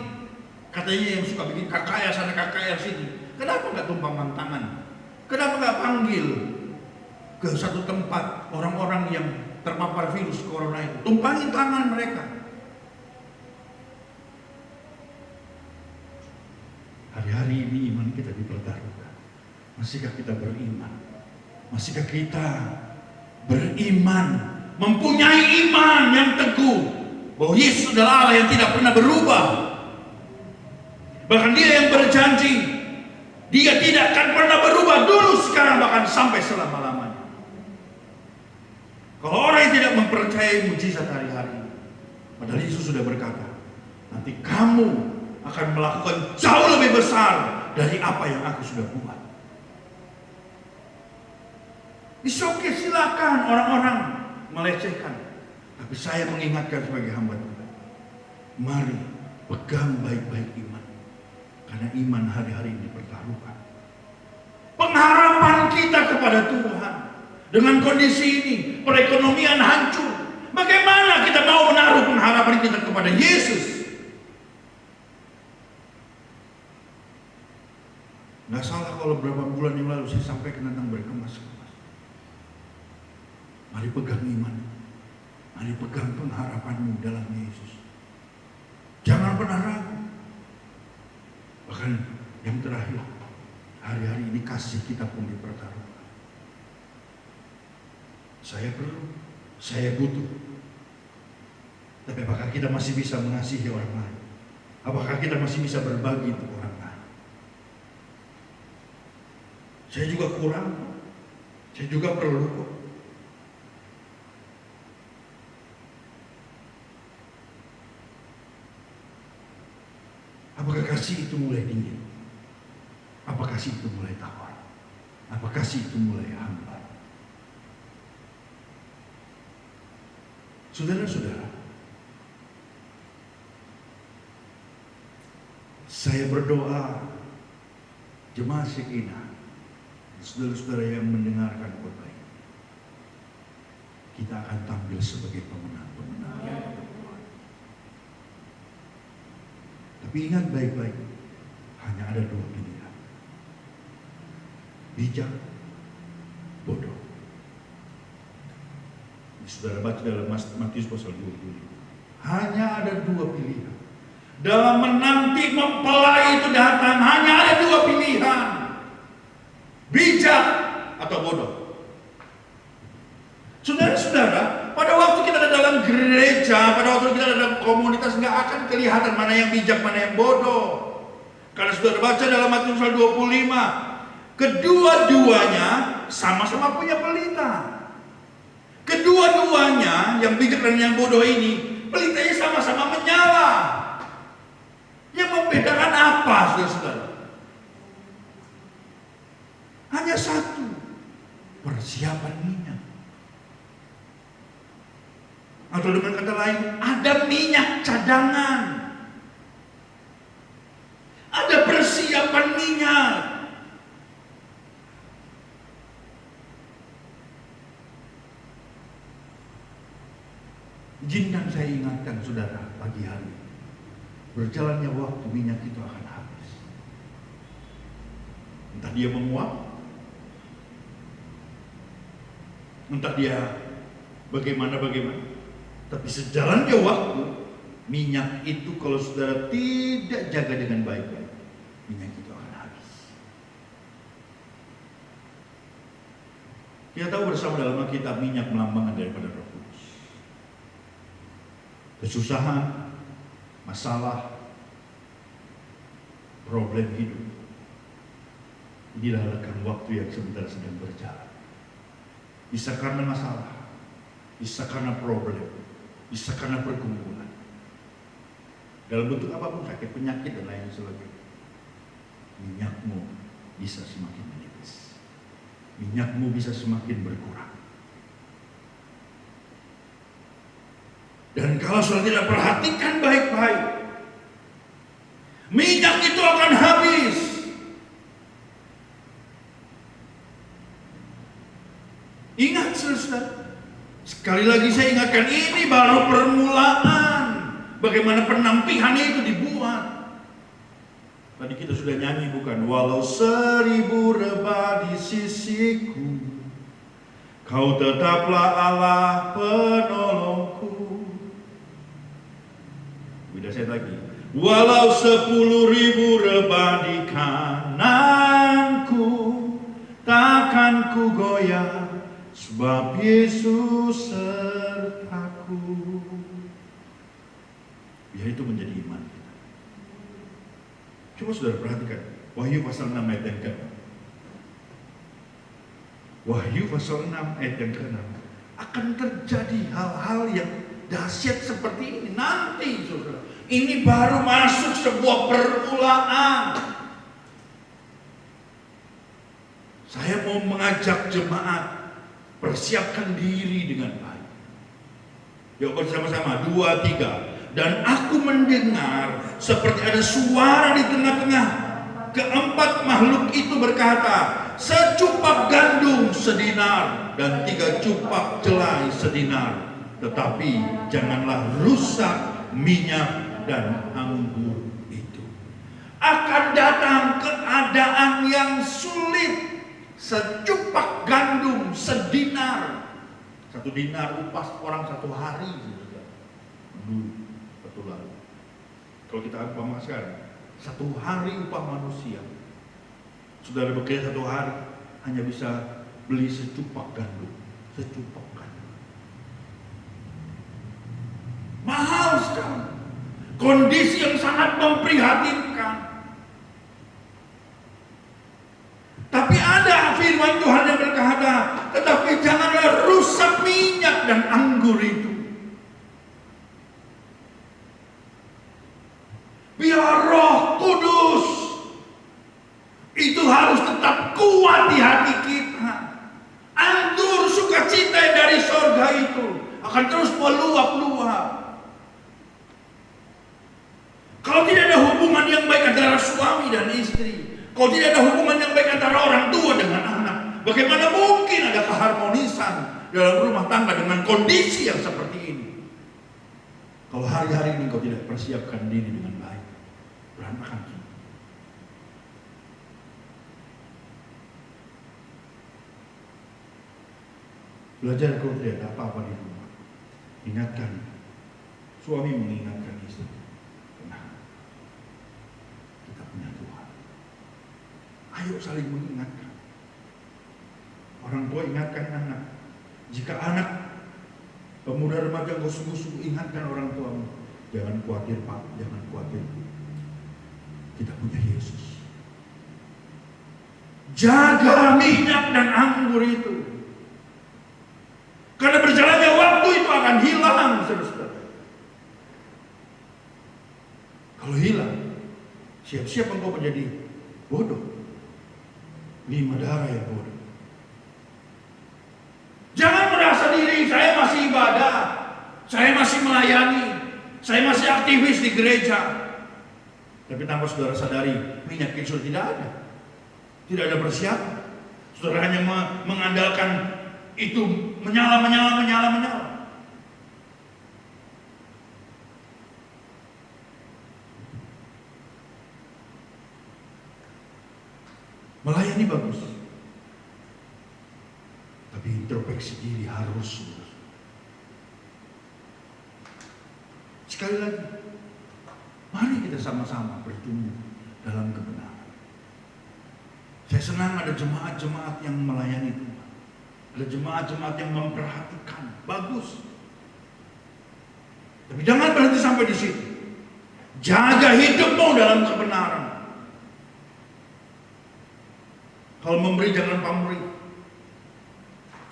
Katanya yang suka bikin kakaya sana kakaya sini. Kenapa nggak tumpangan tangan? Kenapa nggak panggil ke satu tempat orang-orang yang terpapar virus corona itu? Tumpangin tangan mereka. Hari-hari ini iman kita dipertaruhkan. Masihkah kita beriman? Masihkah kita beriman? Mempunyai iman yang teguh bahwa Yesus adalah Allah yang tidak pernah berubah. Bahkan dia yang berjanji, dia tidak akan pernah berubah dulu, sekarang, bahkan sampai selama-lamanya. Kalau orang yang tidak mempercayai mujizat hari-hari, padahal Yesus sudah berkata, nanti kamu akan melakukan jauh lebih besar dari apa yang aku sudah buat. Oke, silakan orang-orang melecehkan, tapi saya mengingatkan sebagai hamba Tuhan, mari pegang baik-baik iman, karena iman hari-hari ini dipertaruhkan. Pengharapan kita kepada Tuhan dengan kondisi ini, perekonomian hancur, bagaimana kita mau menaruh pengharapan kita kepada Yesus? Nggak salah kalau beberapa bulan yang lalu saya sampaikan tentang berkemas-kemas. Mari pegang iman, mari pegang pengharapanmu dalam Yesus. Jangan pernah ragu. Bahkan yang terakhir, hari-hari ini kasih kita pun dipertaruhkan. Saya perlu, saya butuh. Tapi apakah kita masih bisa mengasihi orang lain? Apakah kita masih bisa berbagi untuk orang lain? Saya juga kurang, saya juga perlu. Apakah kasih itu mulai dingin? Apakah kasih itu mulai tawar? Apakah kasih itu mulai hambar? Saudara-saudara, saya berdoa jemaat Shekinah saudara-saudara yang mendengarkan khotbah ini, kita akan tampil sebagai pemenang-pemenang yang Tuhan. Tapi ingat baik-baik, hanya ada dua pilihan. Bijak, bodoh. Saudara baca dalam Matius pasal 25. Hanya ada dua pilihan. Dalam menanti mempelai itu datang, hanya ada dua pilihan. Bijak atau bodoh. Saudara-saudara, pada waktu kita ada dalam gereja, pada waktu kita ada dalam komunitas, nggak akan kelihatan mana yang bijak, mana yang bodoh. Karena saudara baca dalam Matius pasal 25, kedua-duanya sama-sama punya pelita. Kedua-duanya, yang bijak dan yang bodoh ini, pelitanya sama-sama menyala. Yang membedakan apa, saudara-saudara? Hanya satu, persiapan minyak. Atau dengan kata lain, ada minyak cadangan. Ada persiapan minyak. Izinkan saya ingatkan saudara pagi hari, berjalannya waktu minyak itu akan habis. Entah dia menguap, entah dia bagaimana. Tapi sejalannya waktu, minyak itu kalau saudara tidak jaga dengan baik-baik, minyak itu akan habis. Kita tahu bersama dalam Alkitab, minyak melambangkan daripada Roh Kudus. Kesusahan, masalah, problem hidup, inilah rekan waktu yang sebentar sedang berjalan. Bisa karena masalah, bisa karena problem, bisa karena pergumulan, dalam bentuk apapun, sakit, penyakit, dan lain sebagainya. Minyakmu bisa semakin menipis, minyakmu bisa semakin berkurang. Dan kalau saudara tidak perhatikan baik-baik, minyak itu akan habis. Ingat saudara, sekali lagi saya ingatkan, ini baru permulaan. Bagaimana penampihannya itu dibuat. Tadi kita sudah nyanyi bukan? Walau 1000 rebah di sisiku, Kau tetaplah Allah penolongku. Beda saya lagi. Walau 10.000 rebah di kananku, takkan ku goyah, sebab Yesus sertaku. Biar itu menjadi iman kita. Coba saudara perhatikan Wahyu pasal 6 ayat yang ke-6. Wahyu pasal 6 ayat yang ke-6. Akan terjadi hal-hal yang dahsyat seperti ini nanti, saudara. Ini baru masuk sebuah permulaan. Saya mau mengajak jemaat, persiapkan diri dengan baik. Yuk bersama-sama, 2, 3. Dan aku mendengar seperti ada suara di tengah-tengah. Keempat makhluk itu berkata, secupak gandum sedinar dan 3 cupak jelai sedinar. Tetapi janganlah rusak minyak dan anggur itu. Akan datang keadaan yang sulit. Secupak gandum sedinar. 1 dinar upah orang 1 hari. Dulu, waktu lalu. Kalau kita upah sekarang, 1 hari upah manusia. Saudara bekerja 1 hari hanya bisa beli secupak gandum. Secupak gandum. Mahal sekali. Kondisi yang sangat memprihatinkan. Tapi ada firman Tuhan yang berkata, tetapi janganlah rusak minyak dan anggur itu. Biar Roh Kudus itu harus tetap kuat di hati kita. Anggur sukacita dari sorga itu akan terus meluap-luap. Kalau tidak ada hubungan yang baik antara suami dan istri, kalau tidak ada hubungan yang baik antara orang tua dengan anak, mungkin ada keharmonisan dalam rumah tangga dengan kondisi yang seperti ini. Kalau hari-hari ini kau tidak persiapkan diri dengan baik, berantakan semua. Belajar kalau tidak ada apa-apa di rumah. Ingatkan, suami mengingatkan istri. Tenang, kita punya Tuhan. Ayo saling mengingatkan. Orang tua ingatkan anak. Jika anak pemuda remaja sungguh-sungguh ingatkan orang tuamu. Jangan khawatir Pak, jangan khawatir. Kita punya Yesus. Jaga minyak dan anggur itu. Karena berjalannya waktu itu akan hilang, saudara-saudara. Kalau hilang, siap-siap engkau menjadi bodoh. 5 darah yang bodoh. Jangan merasa diri, saya masih ibadah, saya masih melayani, saya masih aktivis di gereja. Tapi tanpa saudara sadari, minyak itu tidak ada. Tidak ada persiapan. Saudara hanya mengandalkan itu menyala. Melayani bagus, tapi introspeksi diri harus. Sekali lagi, mari kita sama-sama bertumbuh dalam kebenaran. Saya senang ada jemaat-jemaat yang melayani Tuhan. Ada jemaat-jemaat yang memperhatikan, bagus. Tapi jangan berhenti sampai di situ. Jaga hidupmu dalam kebenaran. Kalau memberi jangan pamrih.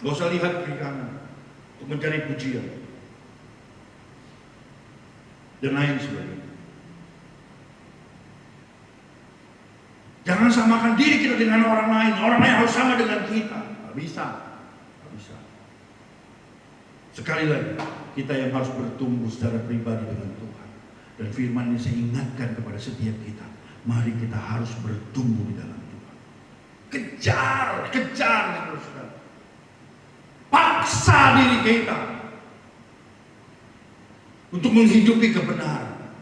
Gak usah lihat kiri kanan untuk mencari pujian dan lain sebagainya. Jangan samakan diri kita dengan orang lain. Orang lain harus sama dengan kita. Gak bisa. Sekali lagi, kita yang harus bertumbuh secara pribadi dengan Tuhan. Dan firman ini saya ingatkan kepada setiap kita. Mari kita harus bertumbuh di dalam Tuhan. Kejar saudara. Paksa diri kita untuk menghidupi kebenaran.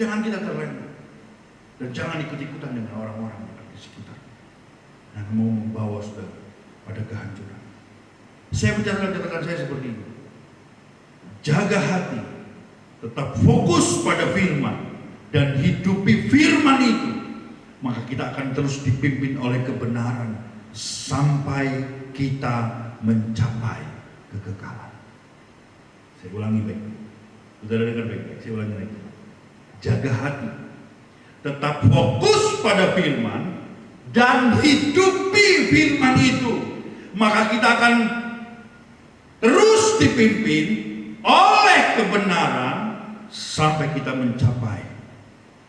Jangan kita terlena. Dan jangan ikut-ikutan dengan orang-orang yang ada di sekitar yang mau membawa saudara pada kehancuran. Saya bicara dalam catatan saya seperti ini. Jaga hati, tetap fokus pada firman dan hidupi firman itu, maka kita akan terus dipimpin oleh kebenaran sampai kita mencapai kekekalan. Saya ulangi baik-baik. Saudara dengar baik-baik, saya ulangi lagi. Jaga hati, tetap fokus pada firman dan hidupi firman itu, maka kita akan terus dipimpin oleh kebenaran sampai kita mencapai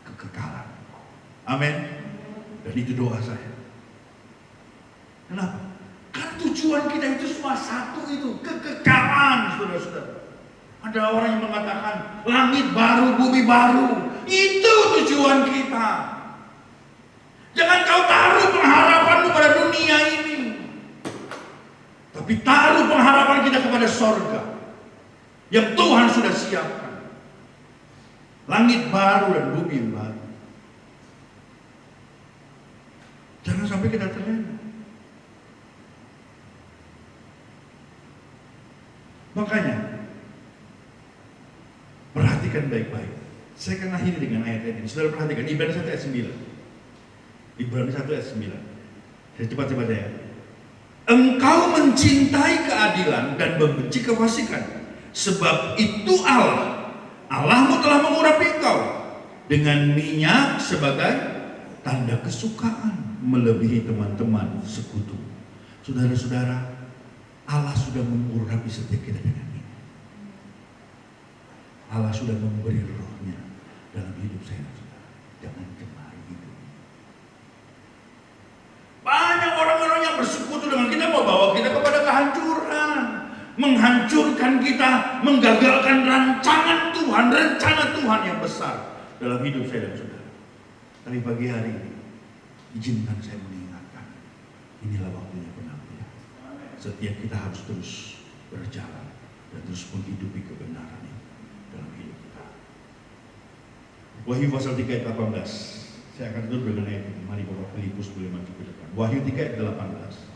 kekekalan. Amin. Dan itu doa saya. Kenapa? Karena tujuan kita itu semua satu, itu kekekalan, saudara-saudara. Ada orang yang mengatakan langit baru, bumi baru. Itu tujuan kita. Jangan kau taruh pengharapanmu pada dunia ini, tapi taruh pengharapan kita kepada sorga yang Tuhan sudah siapkan. Langit baru dan bumi yang baru. Jangan sampai kita terlena. Makanya perhatikan baik-baik. Saya akan akhiri dengan ayat-ayat ini. Saudara perhatikan Ibrani 1 ayat 9. Ibrani 1 ayat 9. Saya cepat-cepat ya. Engkau mencintai keadilan dan membenci kefasikan, sebab itu Allahmu telah mengurapi engkau dengan minyak sebagai tanda kesukaan, melebihi teman-teman sekutu. Saudara-saudara, Allah sudah mengurapi setiap kita dengan minyak. Allah sudah memberi rohnya dalam hidup saya. Jangan cemari hidup. Banyak orang-orang yang bersekutu dengan kita membawa kita kepada kehancuran, menghancurkan kita, menggagalkan rancangan Tuhan, rencana Tuhan yang besar dalam hidup saya dan saudara. Tapi pagi hari ini izinkan saya mengingatkan, inilah waktunya penampilan. Setiap kita harus terus berjalan dan terus menghidupi kebenaran ini dalam hidup kita. Wahyu pasal 3 ayat 18. Saya akan tutup dengan ayat ini. Mari Bapak Filipus boleh maju ke depan. Wahyu 3 ayat 18.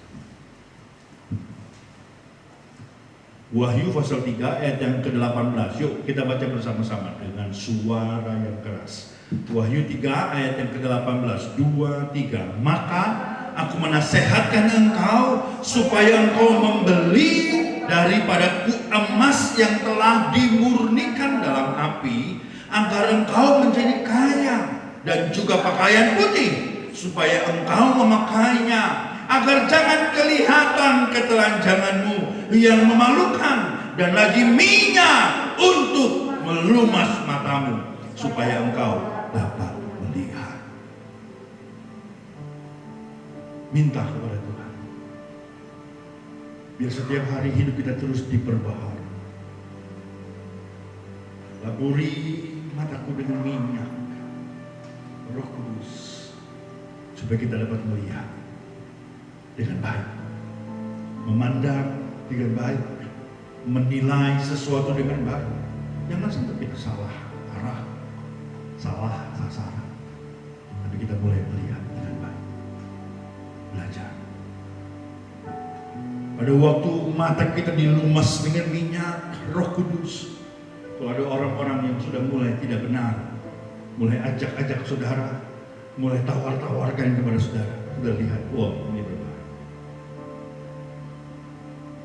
Wahyu pasal 3 ayat yang ke-18. Yuk kita baca bersama-sama dengan suara yang keras. Wahyu 3 ayat yang ke-18. 2, 3. Maka aku menasehatkan engkau supaya engkau membeli daripada emas yang telah dimurnikan dalam api, agar engkau menjadi kaya, dan juga pakaian putih supaya engkau memakainya, agar jangan kelihatan ketelanjanganmu yang memalukan, dan lagi minyak untuk melumas matamu supaya engkau dapat melihat. Minta kepada Tuhan, biar setiap hari hidup kita terus diperbaharui. Laburi mataku dengan minyak Roh Kudus, supaya kita dapat melihat dengan baik, memandang dengan baik, menilai sesuatu dengan baik. Jangan sampai kita salah arah, salah sasaran, tapi kita boleh melihat dengan baik, belajar. Pada waktu mata kita dilumas dengan minyak Roh Kudus, kalau ada orang-orang yang sudah mulai tidak benar, mulai ajak-ajak saudara, mulai tawar-tawarkan kepada saudara, sudah lihat, wah ini berbahaya.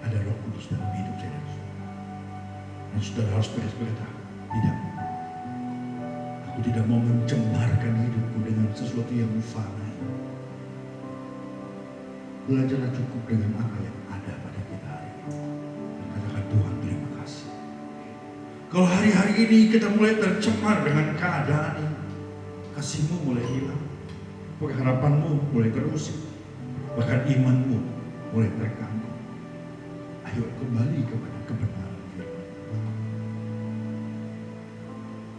Ada Roh Kudus dalam hidup saya dan saudara. Dan saudara harus terus berkata, tidak, aku tidak mau mencemarkan hidupku dengan sesuatu yang fana. Belajarlah cukup dengan apa yang ada pada kita hari ini. Dan katakan, Tuhan terima kasih. Kalau hari-hari ini kita mulai tercemar dengan keadaan ini, kasih-Mu mulai hilang, harapan-Mu mulai terusik, bahkan iman-Mu mulai terganggu. Ayo kembali kepada kebenaran firman.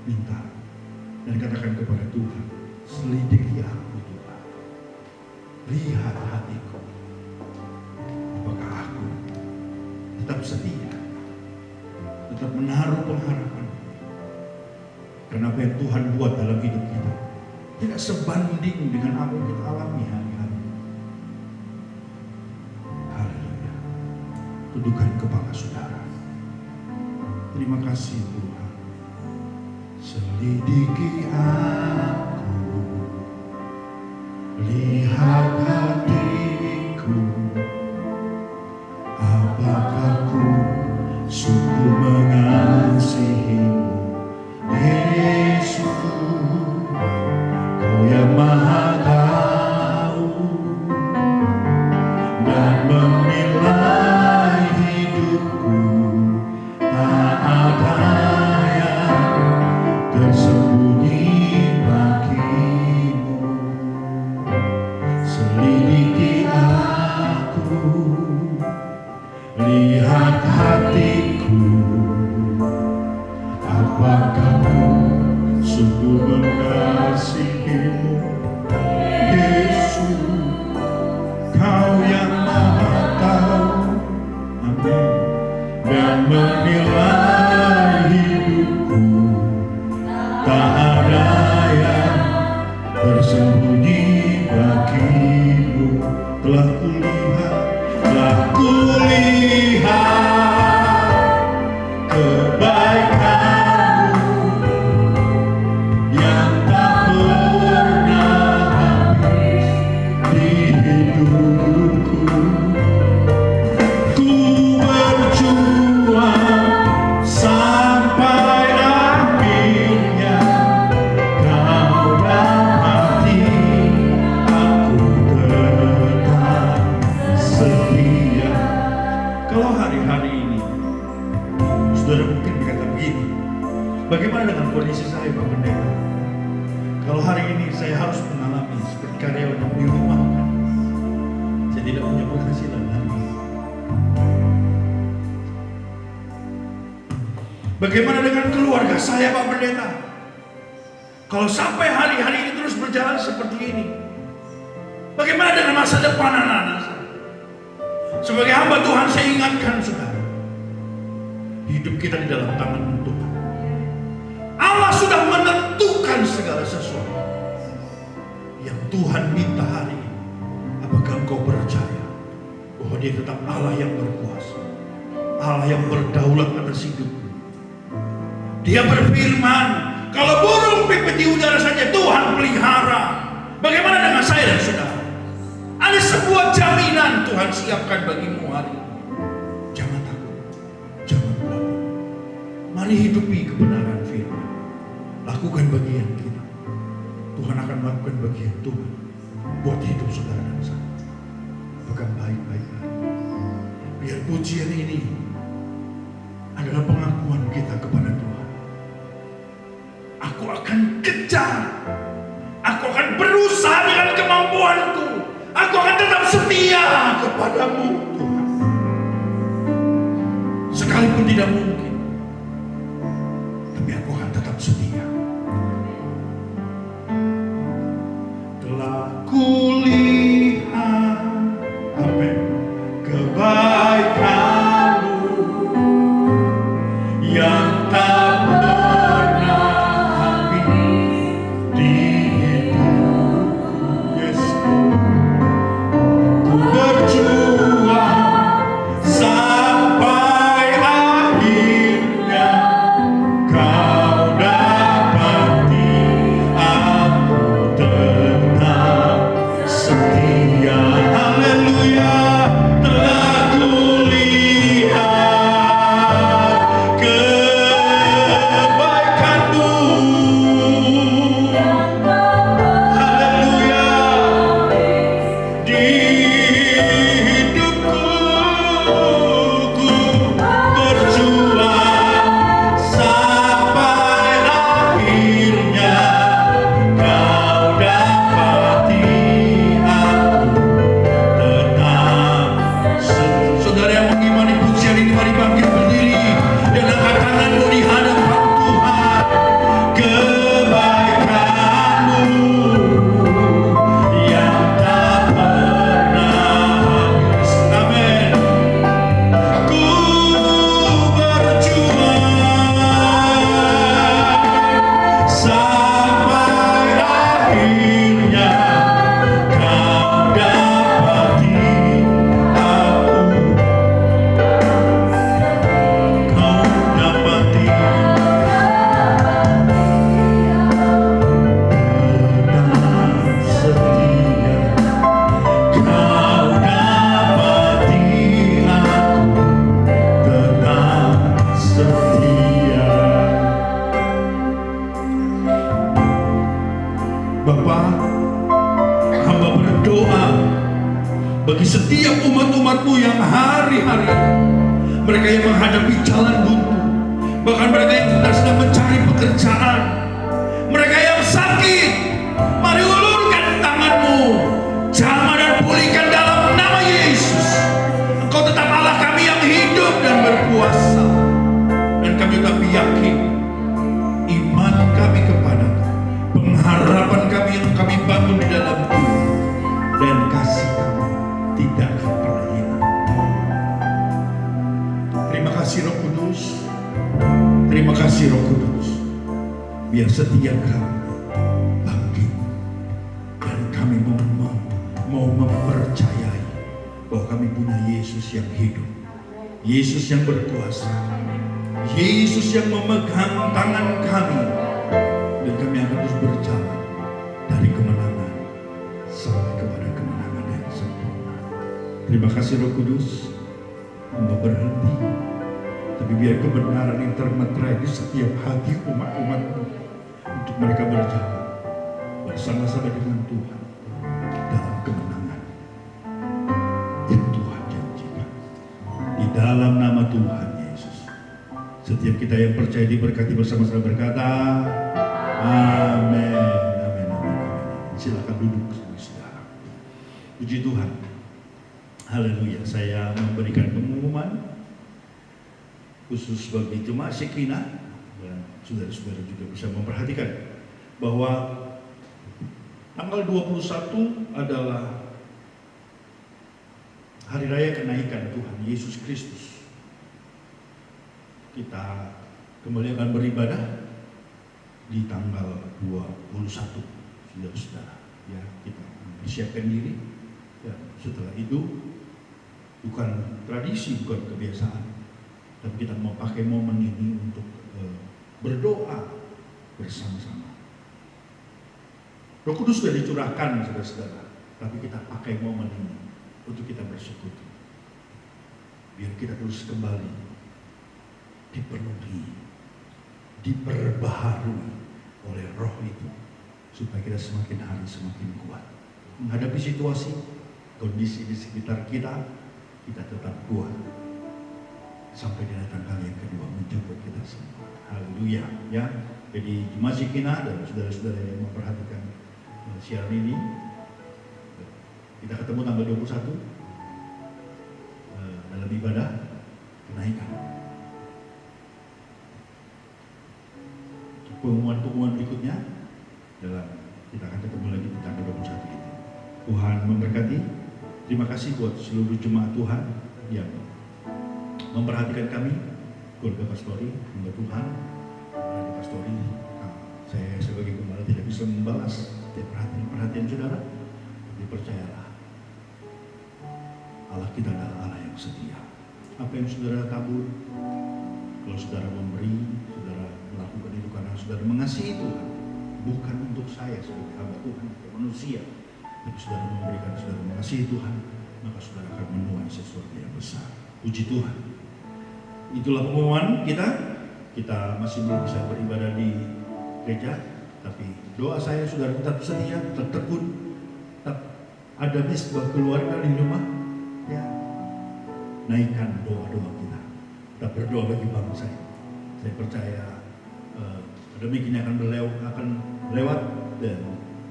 Minta dan katakan kepada Tuhan, selidiki aku Tuhan, lihat hatiku, apakah aku tetap setia, tetap menaruh pengharapan. Karena apa yang Tuhan buat dalam hidup kita tidak sebanding dengan apa yang kita alami hari-hari. Haleluya. Tundukkan kepala saudara. Terima kasih Tuhan. Selidiki aku, lihat hatiku, apakah ku sungguh mengasihimu, Yesus, Kau yang Maha Tahu dan menilai hidupku. Tak ada yang tersembunyi bagimu. Selidiki aku, lihat hatiku, apakah ku sungguh mengasihimu, Yesus, Kau yang Maha Tahu, amin, dan menilai hidupku. Tak ada yang tersembunyi bagimu. Telah kulihat kebaikan-Mu yang tak pernah habis di hidupku. Ku berjuang sampai akhirnya, Kau dapati aku tetap setia. Kalau hari-hari ini saudara mungkin berkata begini, bagaimana dengan kondisi saya Pak Pendeta? Kalau hari ini saya harus mengalami seperti karyawan yang dirumahkan, saya tidak punya penghasilan lagi. Bagaimana dengan keluarga saya Pak Pendeta? Kalau sampai hari-hari ini terus berjalan seperti ini, Bagaimana dengan masa depan anak-anak saya? Sebagai hamba Tuhan saya ingatkan saudara, hidup kita di dalam tangan Tuhan. Allah sudah menentukan segala sesuatu. Yang Tuhan minta hari ini, apakah engkau percaya bahwa Dia tetap Allah yang berkuasa, Allah yang berdaulat atas hidupmu. Dia berfirman, kalau burung pipit di udara saja Tuhan pelihara, bagaimana dengan saya dan saudara? Ada sebuah jaminan Tuhan siapkan bagimu hari ini. Jangan takut, jangan khawatir. Mari hidupi kebenaran firman. Lakukan bagian kita. Tuhan akan melakukan bagian Tuhan buat hidup saudara dan saya. Apakah baik-baik hari ini? Biar pujian ini adalah pengakuan kita kepada Tuhan. Aku akan kejar. Aku akan berusaha dengan kemampuanku. Aku akan tetap setia kepadamu Tuhan. Sekalipun tidak mungkin, tapi aku akan tetap setia. Telah kulihat kebaikanmu yang tak pernah habis di hidupku. Yesus, ku berjuang sampai akhirnya kau dapati aku tetap setia. Haleluya. Telah kulihat kebaikanmu. Haleluya. Di hidupku ku berjuang sampai akhirnya kau dapati aku tetap setia. Saudara yang mengimani pujian ini, mari bangkit berdiri dan angkat tanganmu di hadapan Tuhan. Kebaikanmu yang tak pernah habis. Amin. Ku berjuang sampai akhirnya kau dapati aku. Kau dapati tetap setia. Kau dapati aku tetap setia. Bapa, hamba berdoa bagi setiap umat-umat-Mu yang hari-hari mereka yang menghadapi jalan buntu, bahkan mereka yang sedang mencari pekerjaan, mereka yang sakit, mari ulurkan tangan-Mu, jamah dan pulihkan dalam nama Yesus. Engkau tetap Allah kami yang hidup dan berkuasa, dan kami tetap yakin iman kami kepada-Mu, pengharapan kami yang kami bangun di dalam Tuhan, dan kasih kami tidak akan pernah hilang. Terima kasih Roh Kudus. Terima kasih Roh Kudus. Biar setiap kami bangkit dan kami mau mempercayai bahwa kami punya Yesus yang hidup, Yesus yang berkuasa, Yesus yang memegang tangan kami, dan kami akan terus berjalan dari kemenangan sampai kepada kemenangan yang sempurna. Terima kasih Roh Kudus. Hamba berhenti, tapi biar kebenaran yang termeterai di setiap hati umat-umat-Mu untuk mereka berjalan bersama-sama dengan Tuhan dalam kemenangan yang Tuhan janjikan. Di dalam nama Tuhan Yesus, setiap kita yang percaya diberkati bersama-sama berkata amin, amin, amin, amin. Silakan duduk saudara. Puji Tuhan. Haleluya. Saya memberikan pengumuman khusus bagi jemaat Shekinah, dan saudara-saudara juga bisa memperhatikan bahwa tanggal 21 adalah hari raya kenaikan Tuhan Yesus Kristus. Kita kembali akan beribadah di tanggal 21, saudara-saudara. Ya, kita siapkan diri. Ya, setelah itu bukan tradisi, bukan kebiasaan, tapi kita mau pakai momen ini untuk berdoa bersama-sama. Roh Kudus sudah dicurahkan, saudara-saudara, tapi kita pakai momen ini untuk kita bersekutu. Biar kita terus kembali dipenuhi, diperbaharui oleh Roh itu, supaya kita semakin hari semakin kuat menghadapi situasi, kondisi di sekitar kita. Kita tetap kuat sampai datang kali yang kedua menjemput kita semua. Haleluya, ya. Jadi jemaat Shekhinah dan saudara-saudara yang memperhatikan siaran ini, kita ketemu tanggal 21 dalam ibadah kenaikan. Pengumuman-pengumuman berikutnya kita akan ketemu lagi di tanggal 21 itu. Tuhan memberkati. Terima kasih buat seluruh jemaat Tuhan yang memperhatikan kami, keluarga pastori, hamba Tuhan, di pastori. Saya sebagai gembala tidak bisa membalas setiap perhatian saudara, tapi percayalah, Allah kita adalah Allah yang setia. Apa yang saudara tabur, kalau saudara memberi, saudara melakukan itu karena saudara mengasihi Tuhan, bukan untuk saya sebagai hamba Tuhan, manusia, tapi saudara memberikan, saudara mengasihi Tuhan, maka saudara akan menuai sesuatu yang besar. Puji Tuhan. Itulah pengumuman kita. Kita masih belum bisa beribadah di gereja, tapi doa saya saudara tetap setia, tetap tekun, tetap ada sebuah keluarga di rumah. Ya, naikkan doa-doa kita. Kita berdoa bagi bangsa. Saya percaya pandemi ini akan lewat dan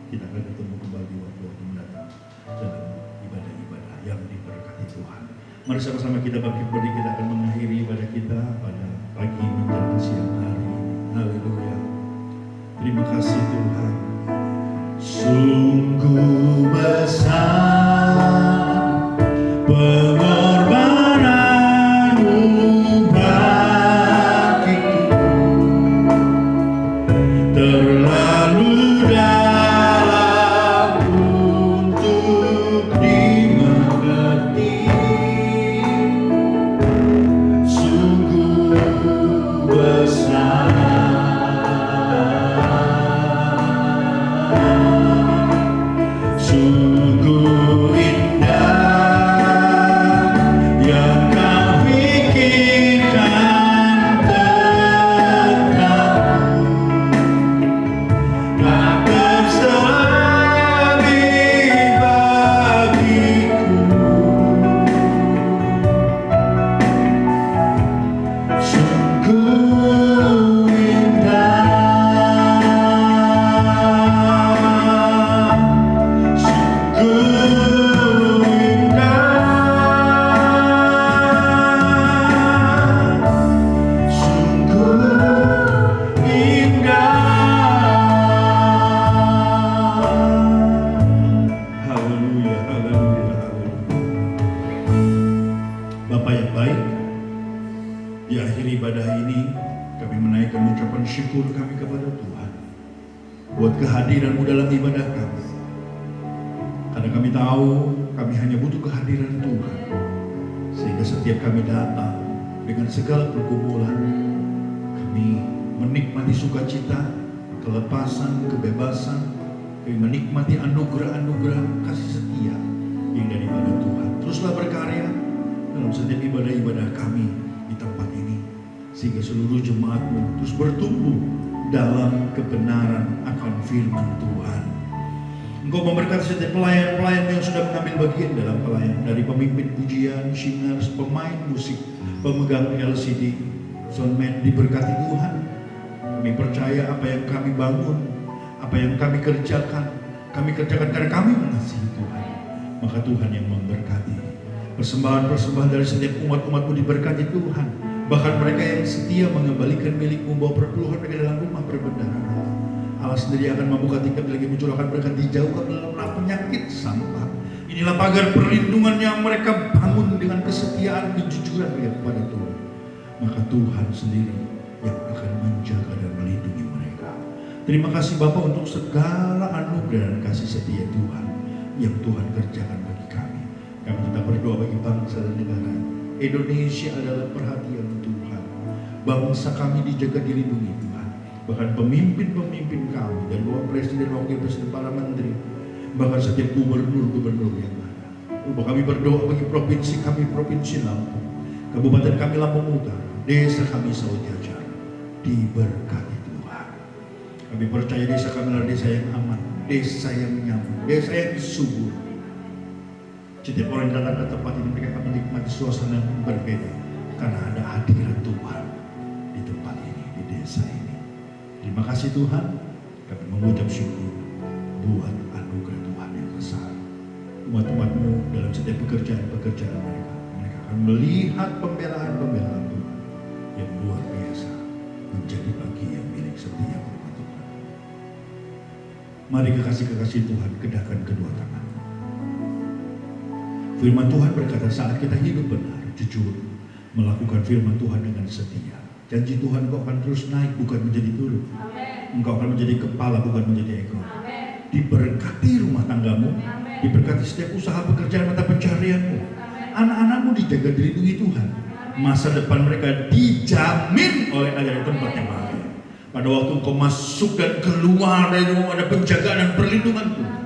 kita akan ketemu kembali waktu mendatang dalam ibadah-ibadah yang diberkati Tuhan. Mari sama-sama kita bangkit berdiri, kita akan mengakhiri ibadah kita pada pagi menjelang siang hari ini. Haleluya. Terima kasih Tuhan. Sungguh besar pengorbananmu bagiku, terlalu dalam untuk dimengerti. Sungguh besar, sungguh indah yang kau pikirkan tentangku, tak terselebih bagiku. Sungguh indah, sungguh indah, sungguh indah. Haleluya, haleluya, haleluya. Bapa yang baik, di akhir ibadah ini kami menaikkan ucapan syukur kami kepada Tuhan buat kehadiran-Mu dalam ibadah kami. Karena kami tahu kami hanya butuh kehadiran Tuhan, sehingga setiap kami datang dengan segala pergumulan, kami menikmati sukacita, kelepasan, kebebasan, kami menikmati anugerah-anugerah kasih setia yang daripada Tuhan. Teruslah berkarya dalam setiap ibadah-ibadah kami di tempat ini, sehingga seluruh jemaat-Mu terus bertumbuh dalam kebenaran akan firman Tuhan. Engkau memberkati setiap pelayan-pelayan yang sudah mengambil bagian dalam pelayanan, dari pemimpin pujian, singers, pemain musik, pemegang LCD, soundman, diberkati Tuhan. Kami percaya apa yang kami bangun, apa yang kami kerjakan karena kami mengasihi Tuhan. Maka Tuhan yang memberkati. Persembahan-persembahan dari setiap umat-umat-Mu diberkati Tuhan. Bahkan mereka yang setia mengembalikan milik-Mu, membawa perpuluhan mereka dalam rumah perbendaharaan. Allah sendiri akan membuka tiket lagi, mencurahkan berkat, dijauhkan dalam penyakit sampah Inilah pagar perlindungan yang mereka bangun dengan kesetiaan, kejujuran kepada Tuhan. Maka Tuhan sendiri yang akan menjaga dan melindungi mereka. Terima kasih Bapa untuk segala anugerah dan kasih setia Tuhan yang Tuhan kerjakan bagi kami. Kami tetap berdoa bagi bangsa dan negara. Indonesia adalah perhatian Tuhan. Bangsa kami dijaga, dilindungi Tuhan. Bahkan pemimpin-pemimpin kami dan Bapak Presiden, Wakil Presiden, para menteri, bahkan setiap gubernur-gubernur yang ada. Kami berdoa bagi provinsi kami, Provinsi Lampung, Kabupaten kami Lampung Utara, desa kami Saud Jajar, diberkati Tuhan. Kami percaya desa kami adalah desa yang aman, desa yang nyaman, desa yang subur. Setiap orang yang datang ke tempat ini mereka akan menikmati suasana yang berbeda karena ada hadirat Tuhan di tempat ini, di desa ini. Terima kasih Tuhan, kami mengucap syukur buat anugerah Tuhan yang besar. Umat-umat-Mu dalam setiap pekerjaan-pekerjaan mereka, mereka akan melihat pembelaan-pembelaan Tuhan yang luar biasa menjadi bagian milik setiap umat Tuhan. Mari kekasih-kekasih Tuhan, kedahkan kedua tangan. Firman Tuhan berkata, saat kita hidup benar, jujur, melakukan firman Tuhan dengan setia, janji Tuhan engkau akan terus naik, bukan menjadi turun. Engkau akan menjadi kepala, bukan menjadi ekor. Diberkati rumah tanggamu, diberkati setiap usaha pekerjaan mata pencarianmu. Anak-anakmu dijaga, dilindungi Tuhan. Masa depan mereka dijamin oleh Allah di tempat yang bahagia. Pada waktu engkau masuk dan keluar dari rumah, ada penjagaan dan perlindungan Tuhan.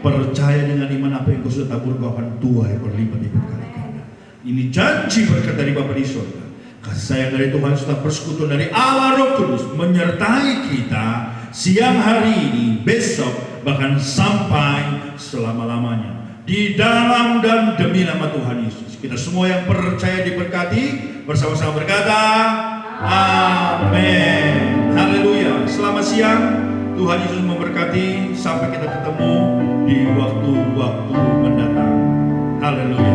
Percaya dengan iman apa yang kau sudah tabur, kau akan tuai berlipat-lipat kali ganda. Ini janji berkat dari Bapa di surga. Kasih sayang dari Tuhan serta persekutuan dari Allah Roh Kudus menyertai kita siang hari ini, besok, bahkan sampai selama-lamanya. Di dalam dan demi nama Tuhan Yesus. Kita semua yang percaya diberkati, bersama-sama berkata, amin. Haleluya. Selamat siang. Tuhan Yesus memberkati. Sampai kita ketemu di waktu-waktu mendatang. Haleluya.